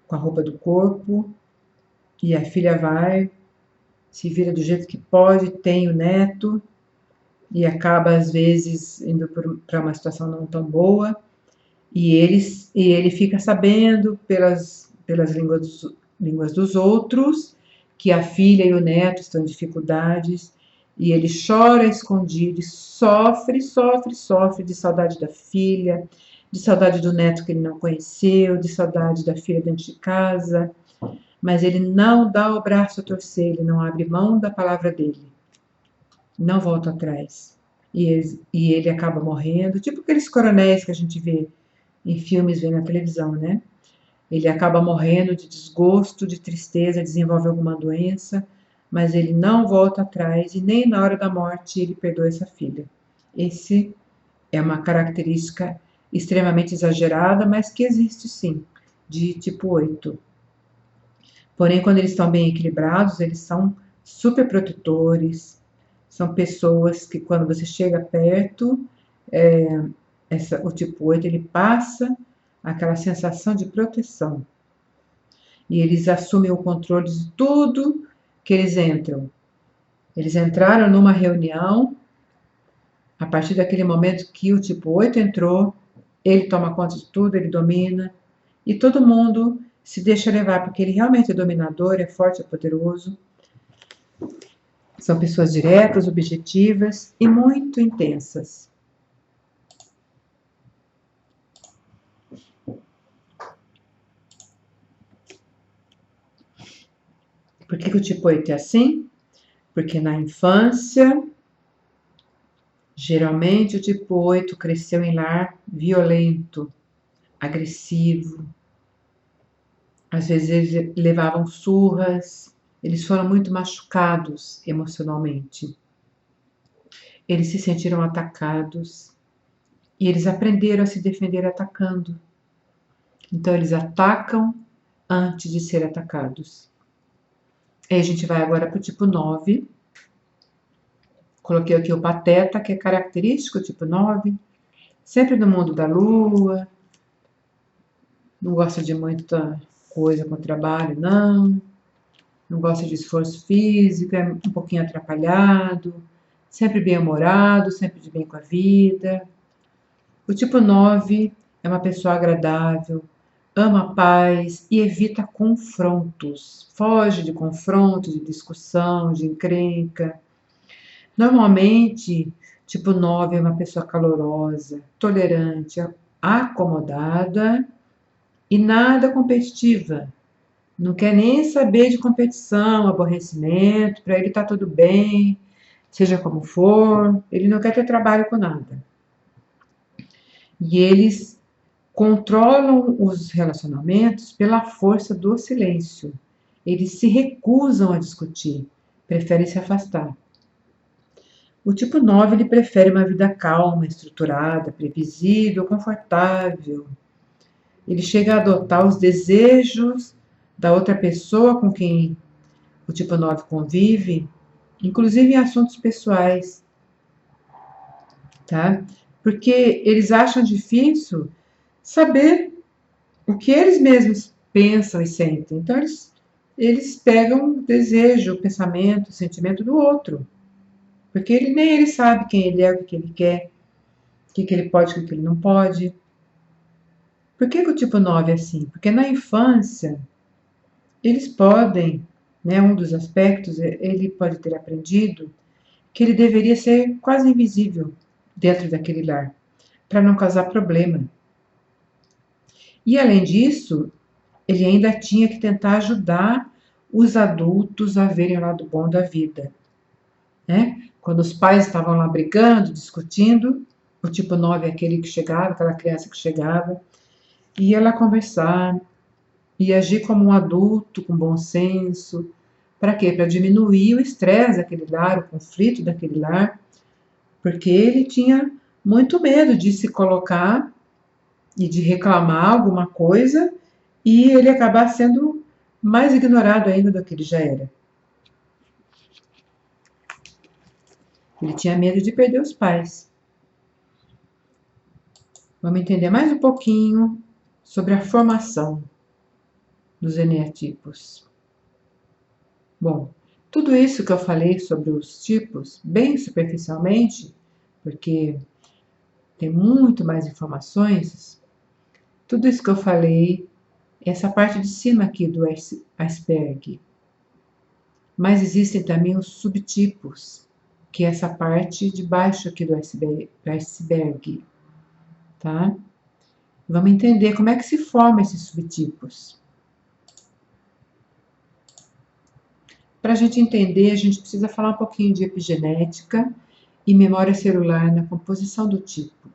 com a roupa do corpo, e a filha vai, se vira do jeito que pode, tem o neto, e acaba às vezes indo para uma situação não tão boa, E ele fica sabendo pelas línguas dos outros que a filha e o neto estão em dificuldades, e ele chora escondido, e sofre, sofre, sofre de saudade da filha, de saudade do neto que ele não conheceu, de saudade da filha dentro de casa, mas ele não dá o braço a torcer, ele não abre mão da palavra dele, não volta atrás. E ele acaba morrendo, tipo aqueles coronéis que a gente vê em filmes, vê na televisão, né? Ele acaba morrendo de desgosto, de tristeza, desenvolve alguma doença, mas ele não volta atrás e nem na hora da morte ele perdoa essa filha. Esse é uma característica extremamente exagerada, mas que existe sim, de tipo 8. Porém, quando eles estão bem equilibrados, eles são super protetores, são pessoas que quando você chega perto, o tipo 8 ele passa aquela sensação de proteção. E eles assumem o controle de tudo que eles entram. Eles entraram numa reunião, a partir daquele momento que o tipo 8 entrou, ele toma conta de tudo, ele domina, e todo mundo se deixa levar, porque ele realmente é dominador, é forte, é poderoso. São pessoas diretas, objetivas e muito intensas. Por que o tipo 8 é assim? Porque na infância, geralmente o tipo 8 cresceu em lar violento, agressivo. Às vezes eles levavam surras, eles foram muito machucados emocionalmente. Eles se sentiram atacados e eles aprenderam a se defender atacando. Então eles atacam antes de ser atacados. Aí a gente vai agora para o tipo 9. Coloquei aqui o pateta, que é característico, tipo 9. Sempre no mundo da lua. Não gosta de muita coisa com o trabalho, não. Não gosta de esforço físico, é um pouquinho atrapalhado. Sempre bem-humorado, sempre de bem com a vida. O tipo 9 é uma pessoa agradável, ama a paz e evita confrontos. Foge de confronto, de discussão, de encrenca. Normalmente, tipo 9 é uma pessoa calorosa, tolerante, acomodada e nada competitiva. Não quer nem saber de competição, aborrecimento, para ele tá tudo bem, seja como for, ele não quer ter trabalho com nada. E eles controlam os relacionamentos pela força do silêncio. Eles se recusam a discutir, preferem se afastar. O tipo 9 ele prefere uma vida calma, estruturada, previsível, confortável. Ele chega a adotar os desejos da outra pessoa com quem o tipo 9 convive, inclusive em assuntos pessoais, tá? Porque eles acham difícil saber o que eles mesmos pensam e sentem. Então, eles pegam o desejo, o pensamento, o sentimento do outro. Porque nem ele sabe quem ele é, o que ele quer, o que ele pode, o que ele não pode. Por que o tipo 9 é assim? Porque na infância, eles podem, né, um dos aspectos, ele pode ter aprendido que ele deveria ser quase invisível dentro daquele lar, para não causar problema. E além disso, ele ainda tinha que tentar ajudar os adultos a verem o lado bom da vida, né? Quando os pais estavam lá brigando, discutindo, o tipo 9 é aquele que chegava, aquela criança que chegava, ia lá conversar, ia agir como um adulto com bom senso. Para quê? Para diminuir o estresse daquele lar, o conflito daquele lar, porque ele tinha muito medo de se colocar e de reclamar alguma coisa e ele acabar sendo mais ignorado ainda do que ele já era. Ele tinha medo de perder os pais. Vamos entender mais um pouquinho sobre a formação dos eneatipos. Bom, tudo isso que eu falei sobre os tipos, bem superficialmente, porque tem muito mais informações, Tudo isso que eu falei, essa parte de cima aqui do iceberg. Mas existem também os subtipos, que é essa parte de baixo aqui do iceberg, tá? Vamos entender como é que se formam esses subtipos. Para a gente entender, a gente precisa falar um pouquinho de epigenética e memória celular na composição do tipo.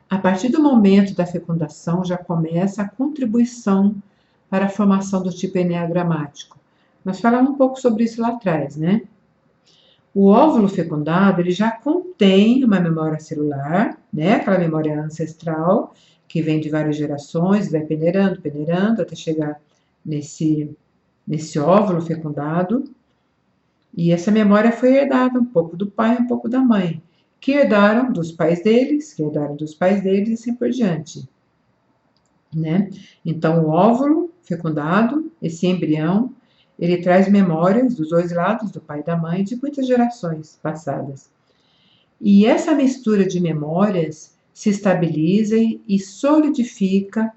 A partir do momento da fecundação, já começa a contribuição para a formação do tipo eneagramático. Nós falamos um pouco sobre isso lá atrás, né? O óvulo fecundado, ele já contém uma memória celular, né? Aquela memória ancestral, que vem de várias gerações, vai peneirando, peneirando, até chegar nesse óvulo fecundado. E essa memória foi herdada um pouco do pai, um pouco da mãe, que herdaram dos pais deles, que herdaram dos pais deles e assim por diante, né? Então, o óvulo fecundado, esse embrião, ele traz memórias dos dois lados, do pai e da mãe, de muitas gerações passadas. E essa mistura de memórias se estabiliza e solidifica,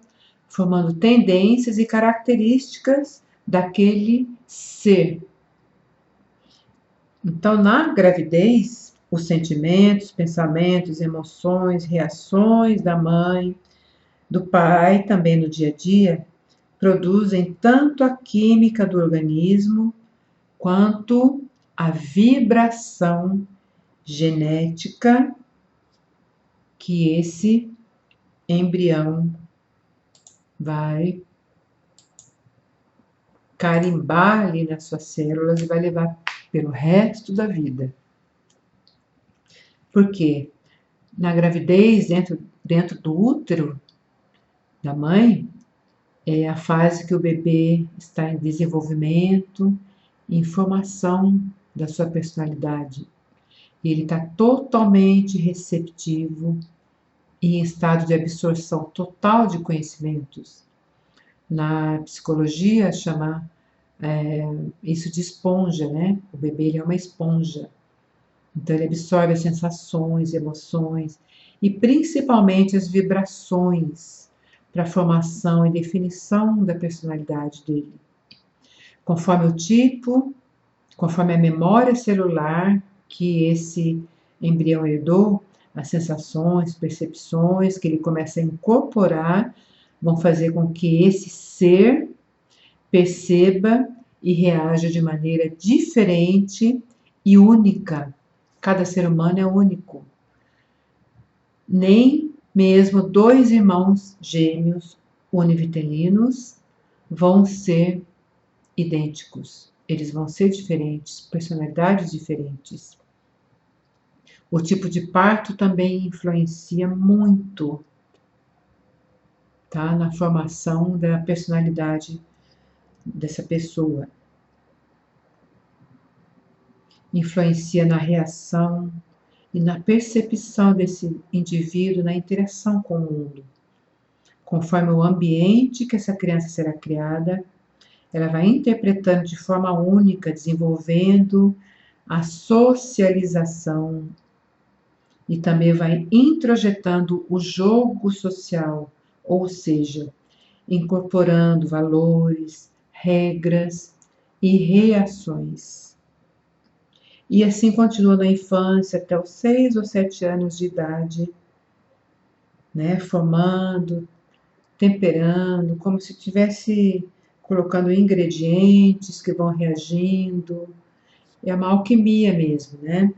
formando tendências e características daquele ser. Então, na gravidez, os sentimentos, pensamentos, emoções, reações da mãe, do pai, também no dia a dia, produzem tanto a química do organismo quanto a vibração genética que esse embrião vai carimbar ali nas suas células e vai levar pelo resto da vida. Porque na gravidez, dentro do útero da mãe, é a fase que o bebê está em desenvolvimento, em formação da sua personalidade. Ele está totalmente receptivo e em estado de absorção total de conhecimentos. Na psicologia, chama isso de esponja, né? O bebê ele é uma esponja. Então, ele absorve as sensações, emoções e principalmente as vibrações para a formação e definição da personalidade dele. Conforme o tipo, conforme a memória celular que esse embrião herdou, as sensações, percepções que ele começa a incorporar vão fazer com que esse ser perceba e reaja de maneira diferente e única. Cada ser humano é único. Nem mesmo dois irmãos gêmeos univitelinos vão ser idênticos. Eles vão ser diferentes, personalidades diferentes. O tipo de parto também influencia muito, tá, na formação da personalidade dessa pessoa. Influencia na reação e na percepção desse indivíduo na interação com o mundo. Conforme o ambiente que essa criança será criada, ela vai interpretando de forma única, desenvolvendo a socialização e também vai introjetando o jogo social, ou seja, incorporando valores, regras e reações. E assim continua na infância até os 6 ou 7 anos de idade, né, formando, temperando, como se estivesse colocando ingredientes que vão reagindo. É uma alquimia mesmo, né?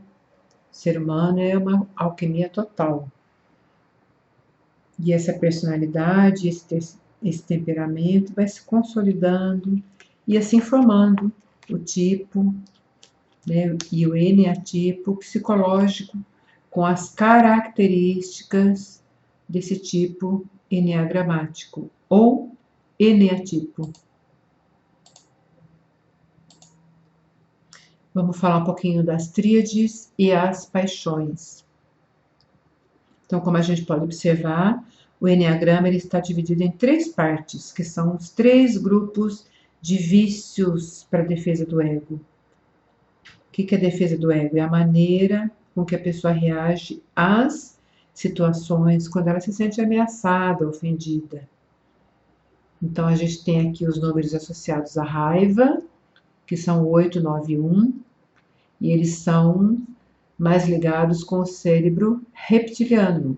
O ser humano é uma alquimia total. E essa personalidade, esse temperamento vai se consolidando e assim formando o tipo, né, e o eneatipo psicológico com as características desse tipo eneagramático ou eneatipo. Vamos falar um pouquinho das tríades e as paixões. Então, como a gente pode observar, o eneagrama ele está dividido em 3 partes, que são os 3 grupos de vícios para a defesa do ego. O que é a defesa do ego? É a maneira com que a pessoa reage às situações quando ela se sente ameaçada, ofendida. Então, a gente tem aqui os números associados à raiva, que são 8, 9 e 1, e eles são mais ligados com o cérebro reptiliano.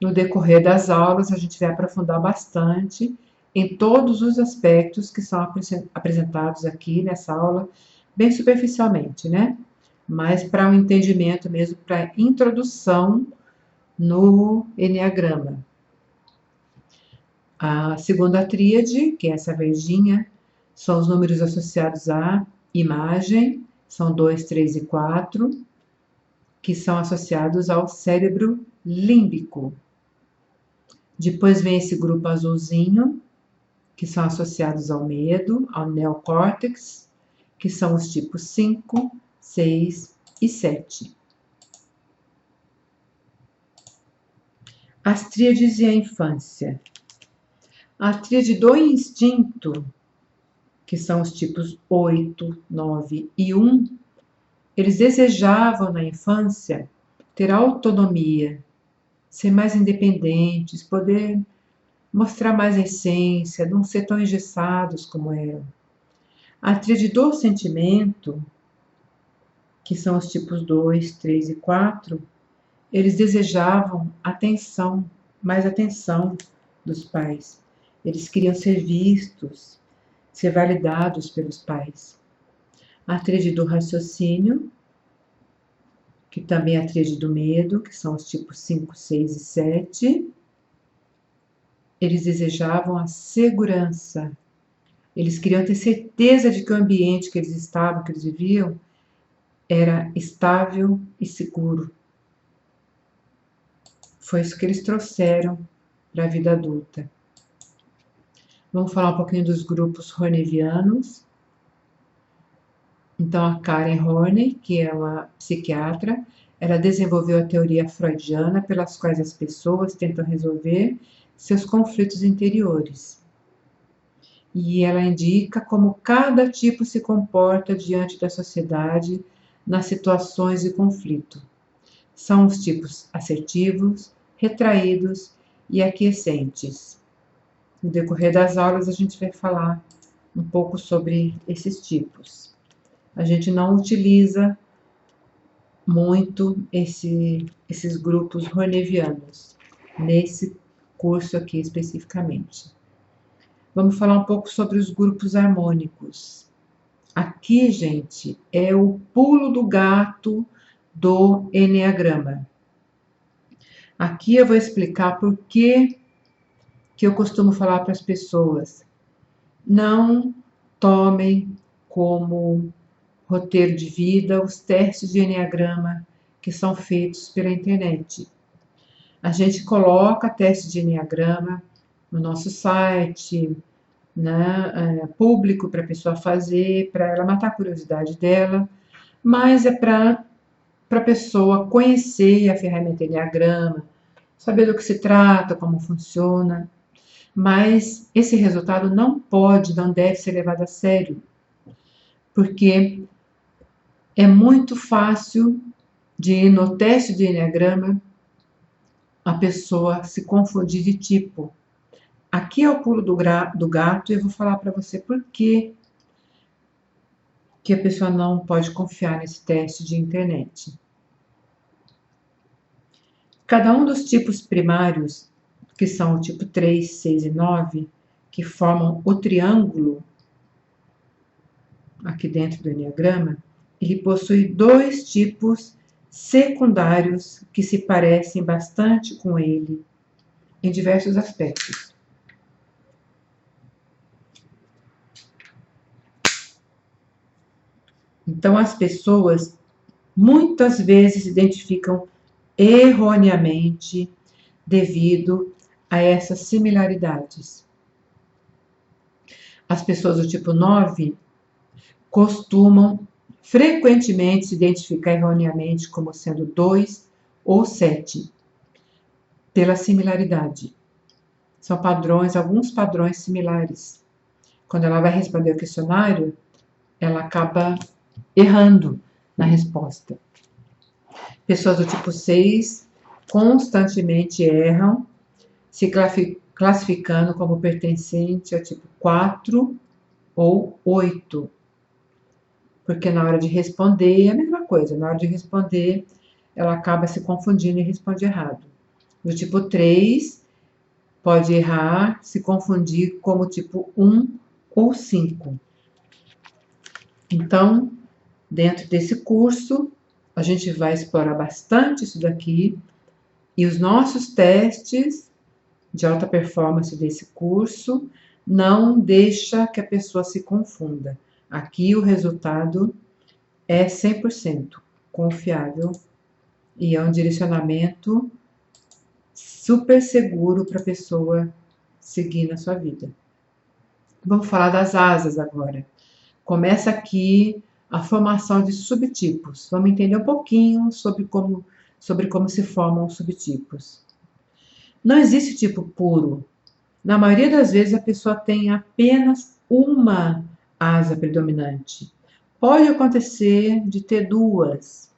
No decorrer das aulas, a gente vai aprofundar bastante em todos os aspectos que são apresentados aqui nessa aula, bem superficialmente, né? Mas para um entendimento mesmo, para introdução no Eneagrama. A segunda tríade, que é essa verdinha, são os números associados à imagem, são 2, 3 e 4, que são associados ao cérebro límbico. Depois vem esse grupo azulzinho, que são associados ao medo, ao neocórtex, que são os tipos 5, 6 e 7. As tríades e a infância. A tríade do instinto, que são os tipos 8, 9 e 1, eles desejavam na infância ter autonomia, ser mais independentes, poder mostrar mais a essência, não ser tão engessados como eram. A tríade do sentimento, que são os tipos 2, 3 e 4, eles desejavam atenção, mais atenção dos pais. Eles queriam ser vistos, ser validados pelos pais. A tríade do raciocínio, que também é a tríade do medo, que são os tipos 5, 6 e 7. Eles desejavam a segurança. Eles queriam ter certeza de que o ambiente que eles estavam, que eles viviam, era estável e seguro. Foi isso que eles trouxeram para a vida adulta. Vamos falar um pouquinho dos grupos hornevianos. Então, a Karen Horney, que é uma psiquiatra, ela desenvolveu a teoria freudiana pelas quais as pessoas tentam resolver seus conflitos interiores. E ela indica como cada tipo se comporta diante da sociedade nas situações de conflito. São os tipos assertivos, retraídos e aquiescentes. No decorrer das aulas, a gente vai falar um pouco sobre esses tipos. A gente não utiliza muito esses grupos hornevianos nesse curso aqui especificamente. Vamos falar um pouco sobre os grupos harmônicos. Aqui, gente, é o pulo do gato do Eneagrama. Aqui eu vou explicar por que eu costumo falar para as pessoas: não tomem como roteiro de vida os testes de Eneagrama que são feitos pela internet. A gente coloca teste de Eneagrama no nosso site, né, público para a pessoa fazer, para ela matar a curiosidade dela, mas é para a pessoa conhecer a ferramenta Eneagrama, saber do que se trata, como funciona, mas esse resultado não deve ser levado a sério, porque é muito fácil de, no teste de Eneagrama, a pessoa se confundir de tipo. Aqui é o pulo do gato e eu vou falar para você por que a pessoa não pode confiar nesse teste de internet. Cada um dos tipos primários, que são o tipo 3, 6 e 9, que formam o triângulo aqui dentro do Eneagrama, ele possui dois tipos secundários que se parecem bastante com ele em diversos aspectos. Então, as pessoas muitas vezes se identificam erroneamente devido a essas similaridades. As pessoas do tipo 9 costumam frequentemente se identificar erroneamente como sendo 2 ou 7, pela similaridade. São padrões, alguns padrões similares. Quando ela vai responder o questionário, ela acaba errando na resposta. Pessoas do tipo 6 constantemente erram, se classificando como pertencente ao tipo 4 ou 8. Porque na hora de responder é a mesma coisa, na hora de responder ela acaba se confundindo e responde errado. No tipo 3, pode errar, se confundir como tipo 1 ou 5. Então, dentro desse curso, a gente vai explorar bastante isso daqui e os nossos testes de alta performance desse curso não deixa que a pessoa se confunda. Aqui o resultado é 100% confiável e é um direcionamento super seguro para a pessoa seguir na sua vida. Vamos falar das asas agora. Começa aqui a formação de subtipos. Vamos entender um pouquinho sobre como se formam os subtipos. Não existe tipo puro. Na maioria das vezes a pessoa tem apenas uma asa predominante. Pode acontecer de ter duas,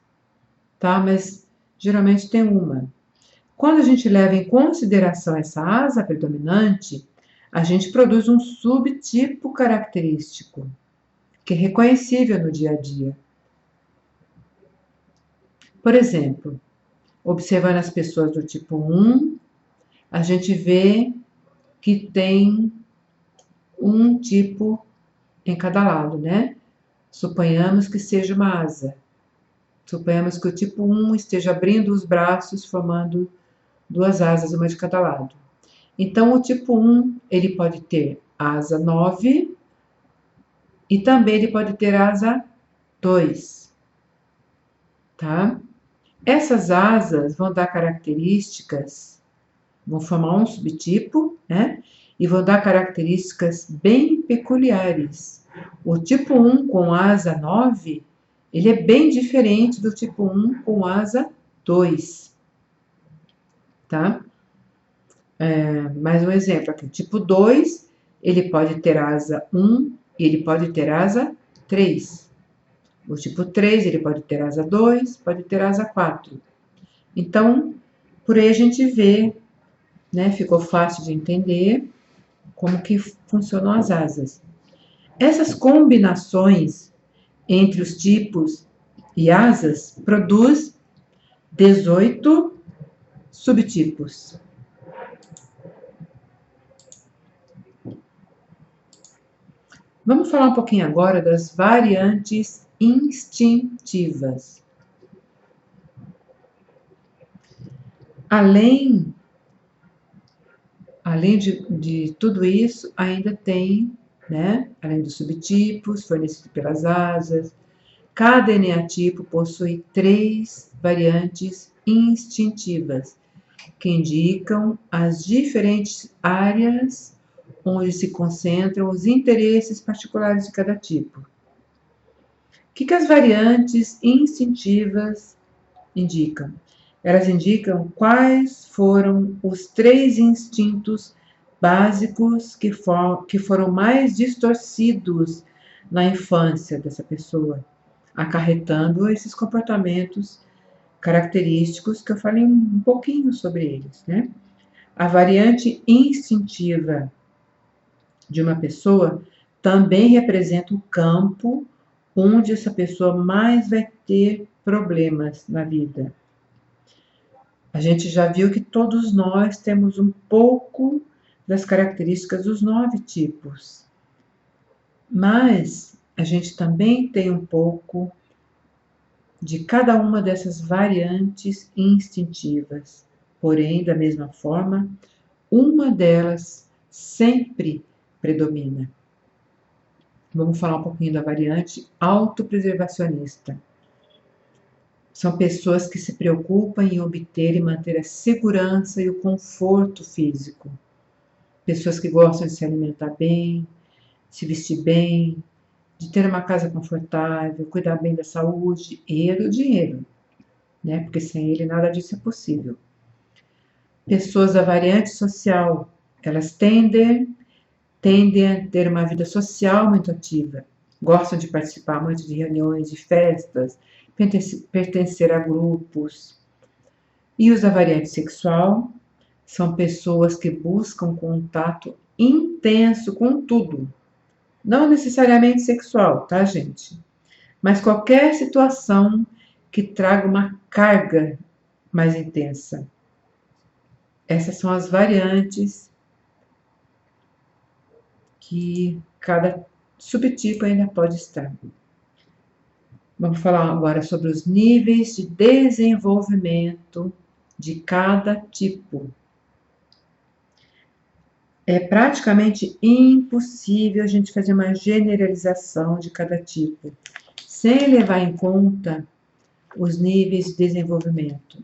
tá? Mas geralmente tem uma. Quando a gente leva em consideração essa asa predominante, a gente produz um subtipo característico, que é reconhecível no dia a dia. Por exemplo, observando as pessoas do tipo 1, a gente vê que tem um tipo em cada lado, né? Suponhamos que seja uma asa. Suponhamos que o tipo 1 esteja abrindo os braços, formando duas asas, uma de cada lado. Então, o tipo 1, ele pode ter asa 9 e também ele pode ter asa 2, tá? Essas asas vão dar características, vão formar um subtipo, né? E vão dar características bem peculiares. O tipo 1 com asa 9, ele é bem diferente do tipo 1 com asa 2, tá? Mais um exemplo aqui. O tipo 2, ele pode ter asa 1 e ele pode ter asa 3. O tipo 3, ele pode ter asa 2, pode ter asa 4. Então, por aí a gente vê, né? Ficou fácil de entender como que funcionam as asas. Essas combinações entre os tipos e asas produz 18 subtipos. Vamos falar um pouquinho agora das variantes instintivas. Além de tudo isso, ainda tem, né, além dos subtipos fornecidos pelas asas, cada eneatipo possui 3 variantes instintivas, que indicam as diferentes áreas onde se concentram os interesses particulares de cada tipo. O que as variantes instintivas indicam? Elas indicam quais foram os 3 instintos básicos que foram mais distorcidos na infância dessa pessoa, acarretando esses comportamentos característicos que eu falei um pouquinho sobre eles, né? A variante instintiva de uma pessoa também representa o campo onde essa pessoa mais vai ter problemas na vida. A gente já viu que todos nós temos um pouco das características dos 9 tipos, mas a gente também tem um pouco de cada uma dessas variantes instintivas. Porém, da mesma forma, uma delas sempre predomina. Vamos falar um pouquinho da variante autopreservacionista. São pessoas que se preocupam em obter e manter a segurança e o conforto físico. Pessoas que gostam de se alimentar bem, se vestir bem, de ter uma casa confortável, cuidar bem da saúde e do dinheiro, né? Porque sem ele nada disso é possível. Pessoas da variante social, elas tendem a ter uma vida social muito ativa, gostam de participar muito de reuniões, de festas, pertencer a grupos, E os da variante sexual são pessoas que buscam contato intenso com tudo. Não necessariamente sexual, tá, gente? Mas qualquer situação que traga uma carga mais intensa. Essas são as variantes que cada subtipo ainda pode estar. Vamos falar agora sobre os níveis de desenvolvimento de cada tipo. É praticamente impossível a gente fazer uma generalização de cada tipo, sem levar em conta os níveis de desenvolvimento.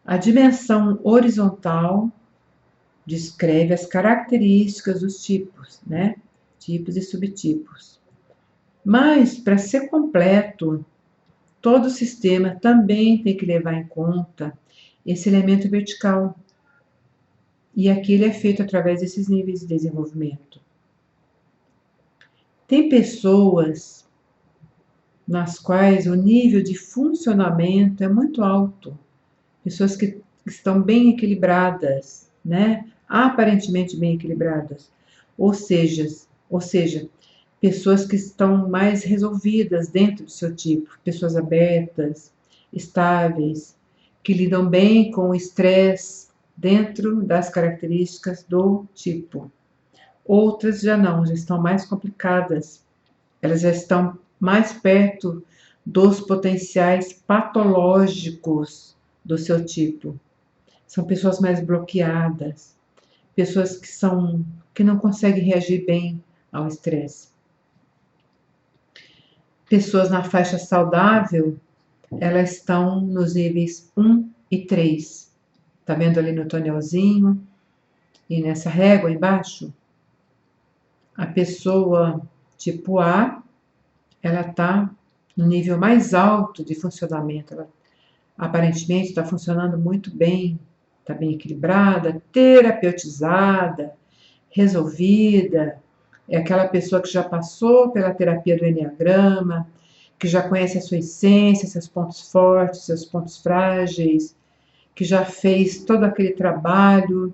A dimensão horizontal descreve as características dos tipos, né? Tipos e subtipos. Mas, para ser completo, todo o sistema também tem que levar em conta esse elemento vertical. E aqui ele é feito através desses níveis de desenvolvimento. Tem pessoas nas quais o nível de funcionamento é muito alto. Pessoas que estão bem equilibradas, né? Aparentemente bem equilibradas. Ou seja, pessoas que estão mais resolvidas dentro do seu tipo, pessoas abertas, estáveis, que lidam bem com o estresse dentro das características do tipo. Outras já não, já estão mais complicadas, elas já estão mais perto dos potenciais patológicos do seu tipo. São pessoas mais bloqueadas, pessoas que não conseguem reagir bem ao estresse. Pessoas na faixa saudável, elas estão nos níveis 1 e 3. Tá vendo ali no tonelzinho e nessa régua embaixo? A pessoa tipo A, ela tá no nível mais alto de funcionamento. Ela aparentemente está funcionando muito bem, está bem equilibrada, terapeutizada, resolvida. É aquela pessoa que já passou pela terapia do Enneagrama, que já conhece a sua essência, seus pontos fortes, seus pontos frágeis, que já fez todo aquele trabalho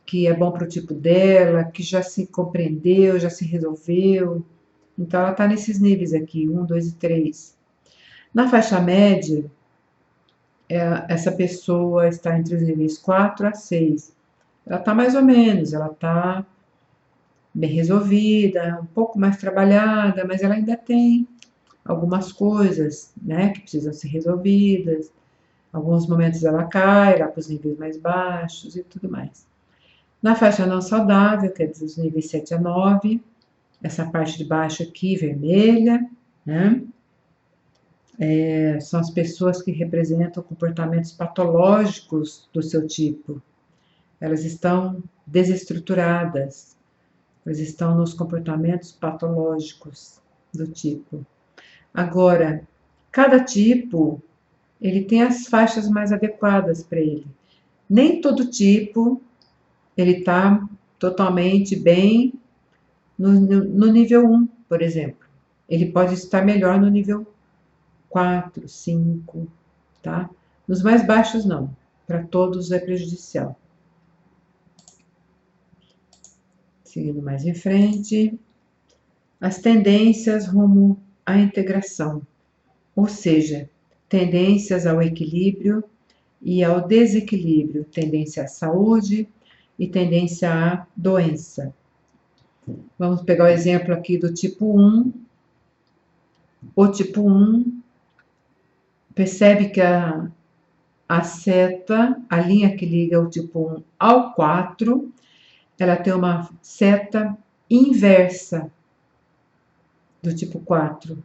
que é bom para o tipo dela, que já se compreendeu, já se resolveu. Então, ela está nesses níveis aqui, 1, 2 e 3. Na faixa média, essa pessoa está entre os níveis 4 a 6. Ela está mais ou menos, ela está bem resolvida, um pouco mais trabalhada, mas ela ainda tem algumas coisas, né, que precisam ser resolvidas. Alguns momentos ela cai lá para os níveis mais baixos e tudo mais. Na faixa não saudável, que é dos níveis 7 a 9, essa parte de baixo aqui, vermelha, né? São as pessoas que representam comportamentos patológicos do seu tipo. Elas estão desestruturadas, elas estão nos comportamentos patológicos do tipo. Agora, cada tipo, ele tem as faixas mais adequadas para ele. Nem todo tipo, ele está totalmente bem no nível 1, por exemplo. Ele pode estar melhor no nível 4, 5, tá? Nos mais baixos, não. Para todos é prejudicial. Seguindo mais em frente, as tendências rumo à integração, ou seja, tendências ao equilíbrio e ao desequilíbrio, tendência à saúde e tendência à doença. Vamos pegar o exemplo aqui do tipo 1. O tipo 1 percebe que a seta, a linha que liga o tipo 1 ao 4, ela tem uma seta inversa do tipo 4.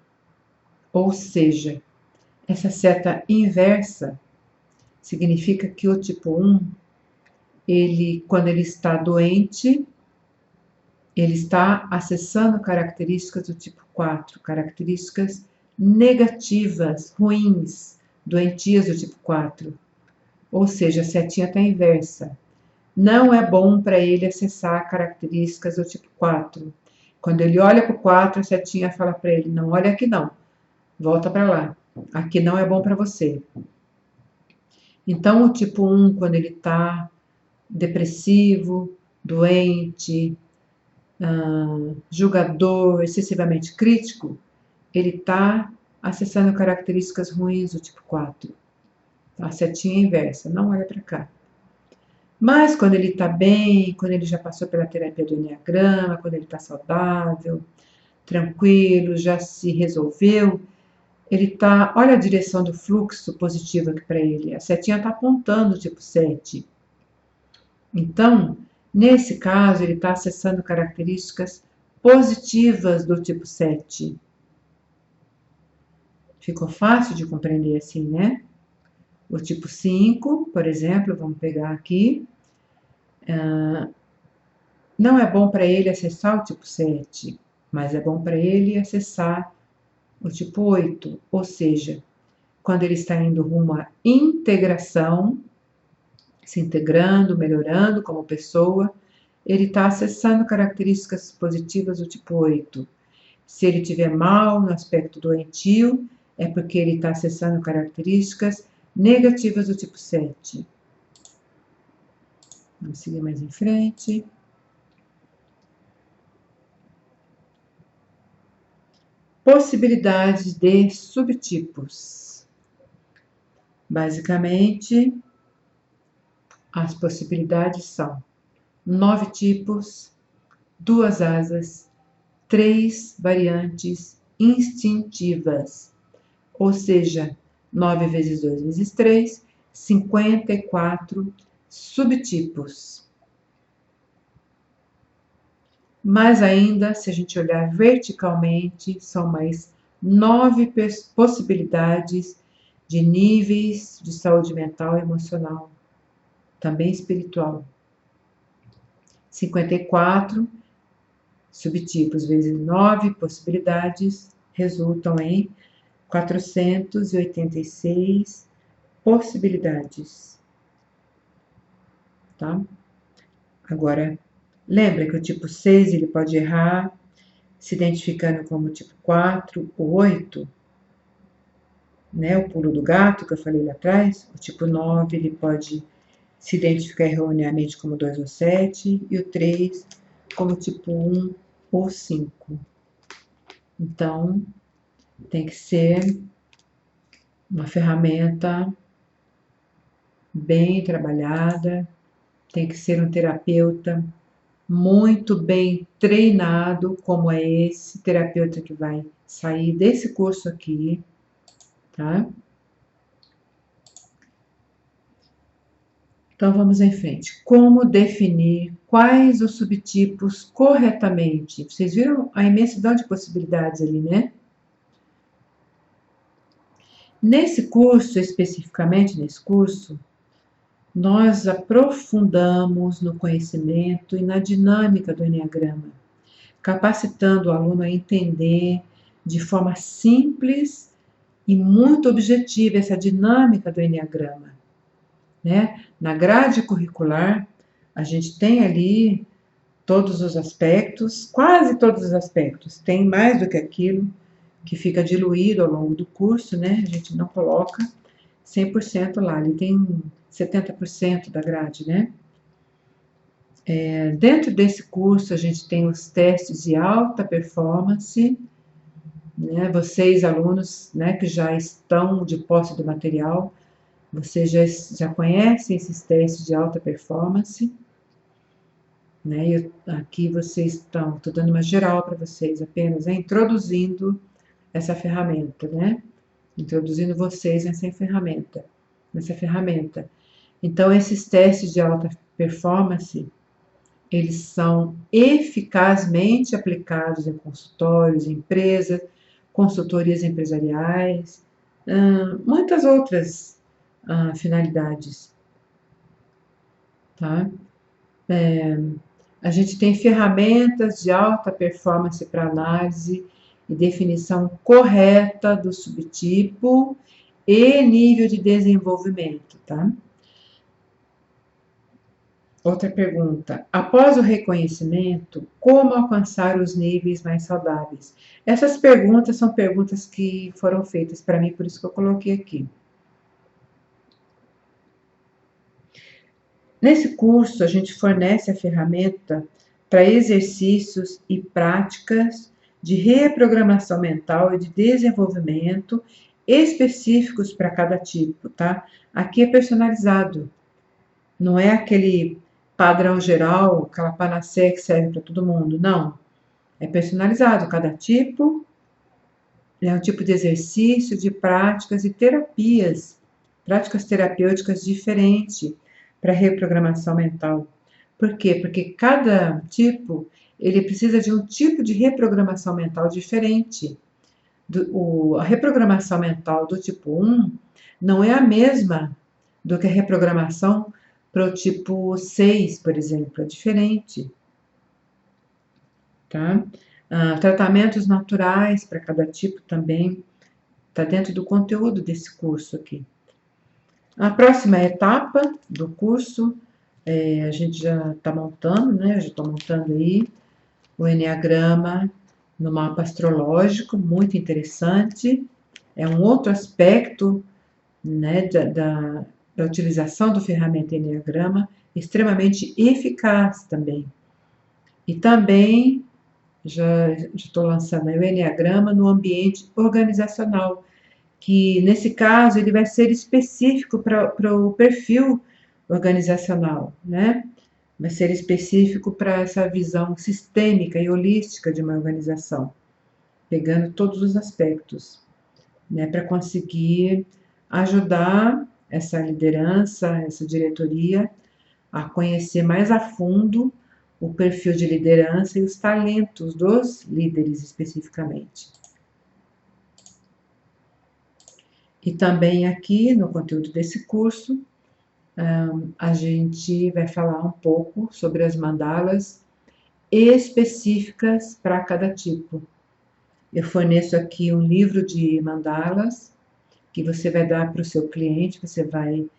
Ou seja, essa seta inversa significa que o tipo 1, quando ele está doente, ele está acessando características do tipo 4, características negativas, ruins, doentias do tipo 4. Ou seja, a setinha está inversa. Não é bom para ele acessar características do tipo 4. Quando ele olha para o 4, a setinha fala para ele, não olha aqui não, volta para lá. Aqui não é bom para você. Então, o tipo 1, quando ele está depressivo, doente, julgador, excessivamente crítico, ele está acessando características ruins do tipo 4. A setinha inversa, não olha para cá. Mas quando ele está bem, quando ele já passou pela terapia do Enneagrama, quando ele está saudável, tranquilo, já se resolveu, ele está, olha a direção do fluxo positivo aqui para ele. A setinha está apontando o tipo 7. Então, nesse caso, ele está acessando características positivas do tipo 7. Ficou fácil de compreender assim, né? O tipo 5, por exemplo, vamos pegar aqui, não é bom para ele acessar o tipo 7, mas é bom para ele acessar o tipo 8, ou seja, quando ele está indo rumo à integração, se integrando, melhorando como pessoa, ele está acessando características positivas do tipo 8. Se ele estiver mal no aspecto doentio, é porque ele está acessando características negativas do tipo 7. Vamos seguir mais em frente. Possibilidades de subtipos. Basicamente, as possibilidades são 9 tipos, 2 asas, 3 variantes instintivas, ou seja, 9 vezes 2 vezes 3, 54 subtipos. Mas ainda, se a gente olhar verticalmente, são mais 9 possibilidades de níveis de saúde mental e emocional, também espiritual. 54 subtipos vezes 9 possibilidades resultam em 486 possibilidades. Tá? Agora, lembra que o tipo 6 ele pode errar, se identificando como tipo 4 ou 8, né? O pulo do gato que eu falei lá atrás. O tipo 9 ele pode se identificar erroneamente como 2 ou 7, e o 3 como tipo 1 ou 5. Então, tem que ser uma ferramenta bem trabalhada, tem que ser um terapeuta muito bem treinado, como é esse terapeuta que vai sair desse curso aqui, tá? Então vamos em frente. Como definir quais os subtipos corretamente? Vocês viram a imensidão de possibilidades ali, né? Nesse curso, especificamente nesse curso, nós aprofundamos no conhecimento e na dinâmica do Enneagrama, capacitando o aluno a entender de forma simples e muito objetiva essa dinâmica do Enneagrama, né? Na grade curricular, a gente tem ali todos os aspectos, quase todos os aspectos, tem mais do que aquilo que fica diluído ao longo do curso, né? A gente não coloca 100% lá, ali tem 70% da grade, né? Dentro desse curso, a gente tem os testes de alta performance, né? Vocês, alunos, né, que já estão de posse do material, vocês já conhecem esses testes de alta performance, né? E aqui vocês estão, estou dando uma geral para vocês, apenas introduzindo essa ferramenta, né? Introduzindo vocês nessa ferramenta. Então, esses testes de alta performance, eles são eficazmente aplicados em consultórios, empresas, consultorias empresariais, muitas outras finalidades, tá? A gente tem ferramentas de alta performance para análise e definição correta do subtipo e nível de desenvolvimento, tá? Outra pergunta. Após o reconhecimento, como alcançar os níveis mais saudáveis? Essas perguntas são perguntas que foram feitas para mim, por isso que eu coloquei aqui. Nesse curso, a gente fornece a ferramenta para exercícios e práticas de reprogramação mental e de desenvolvimento específicos para cada tipo, tá? Aqui é personalizado, não é aquele padrão geral, aquela panaceia que serve para todo mundo, não. É personalizado, cada tipo é um tipo de exercício, de práticas e terapias, práticas terapêuticas diferentes para reprogramação mental. Por quê? Porque cada tipo ele precisa de um tipo de reprogramação mental diferente. A reprogramação mental do tipo 1 não é a mesma do que a reprogramação para o tipo 6, por exemplo, é diferente. Tá? Tratamentos naturais para cada tipo também está dentro do conteúdo desse curso aqui. A próxima etapa do curso, a gente já está montando, né? Eu já estou montando aí o Enneagrama no mapa astrológico, muito interessante. É um outro aspecto, né, da utilização do ferramenta Enneagrama, extremamente eficaz também. E também já estou lançando o Enneagrama no ambiente organizacional, que nesse caso ele vai ser específico para o perfil organizacional, né? Vai ser específico para essa visão sistêmica e holística de uma organização, pegando todos os aspectos, né? Para conseguir ajudar essa liderança, essa diretoria a conhecer mais a fundo o perfil de liderança e os talentos dos líderes especificamente. E também aqui no conteúdo desse curso, a gente vai falar um pouco sobre as mandalas específicas para cada tipo. Eu forneço aqui um livro de mandalas que você vai dar para o seu cliente, você vai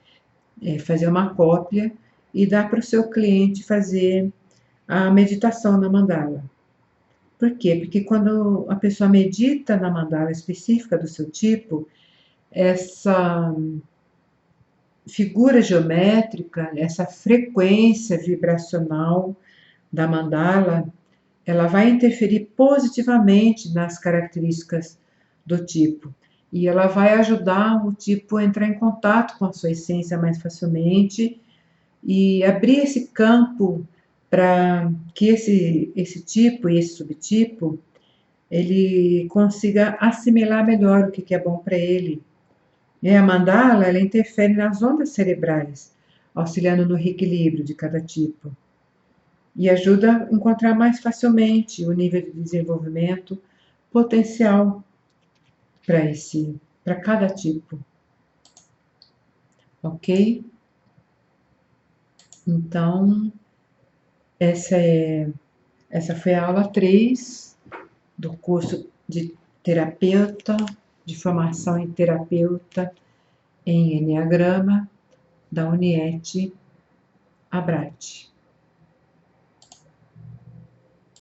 fazer uma cópia e dar para o seu cliente fazer a meditação na mandala. Por quê? Porque quando a pessoa medita na mandala específica do seu tipo, essa figura geométrica, essa frequência vibracional da mandala, ela vai interferir positivamente nas características do tipo. E ela vai ajudar o tipo a entrar em contato com a sua essência mais facilmente e abrir esse campo para que esse tipo e esse subtipo ele consiga assimilar melhor o que é bom para ele. E a mandala, ela interfere nas ondas cerebrais, auxiliando no reequilíbrio de cada tipo. E ajuda a encontrar mais facilmente o nível de desenvolvimento potencial para cada tipo. Ok? Então, essa foi a aula 3 do curso de terapeuta, de formação em terapeuta em Enneagrama, da Uniete Abrat.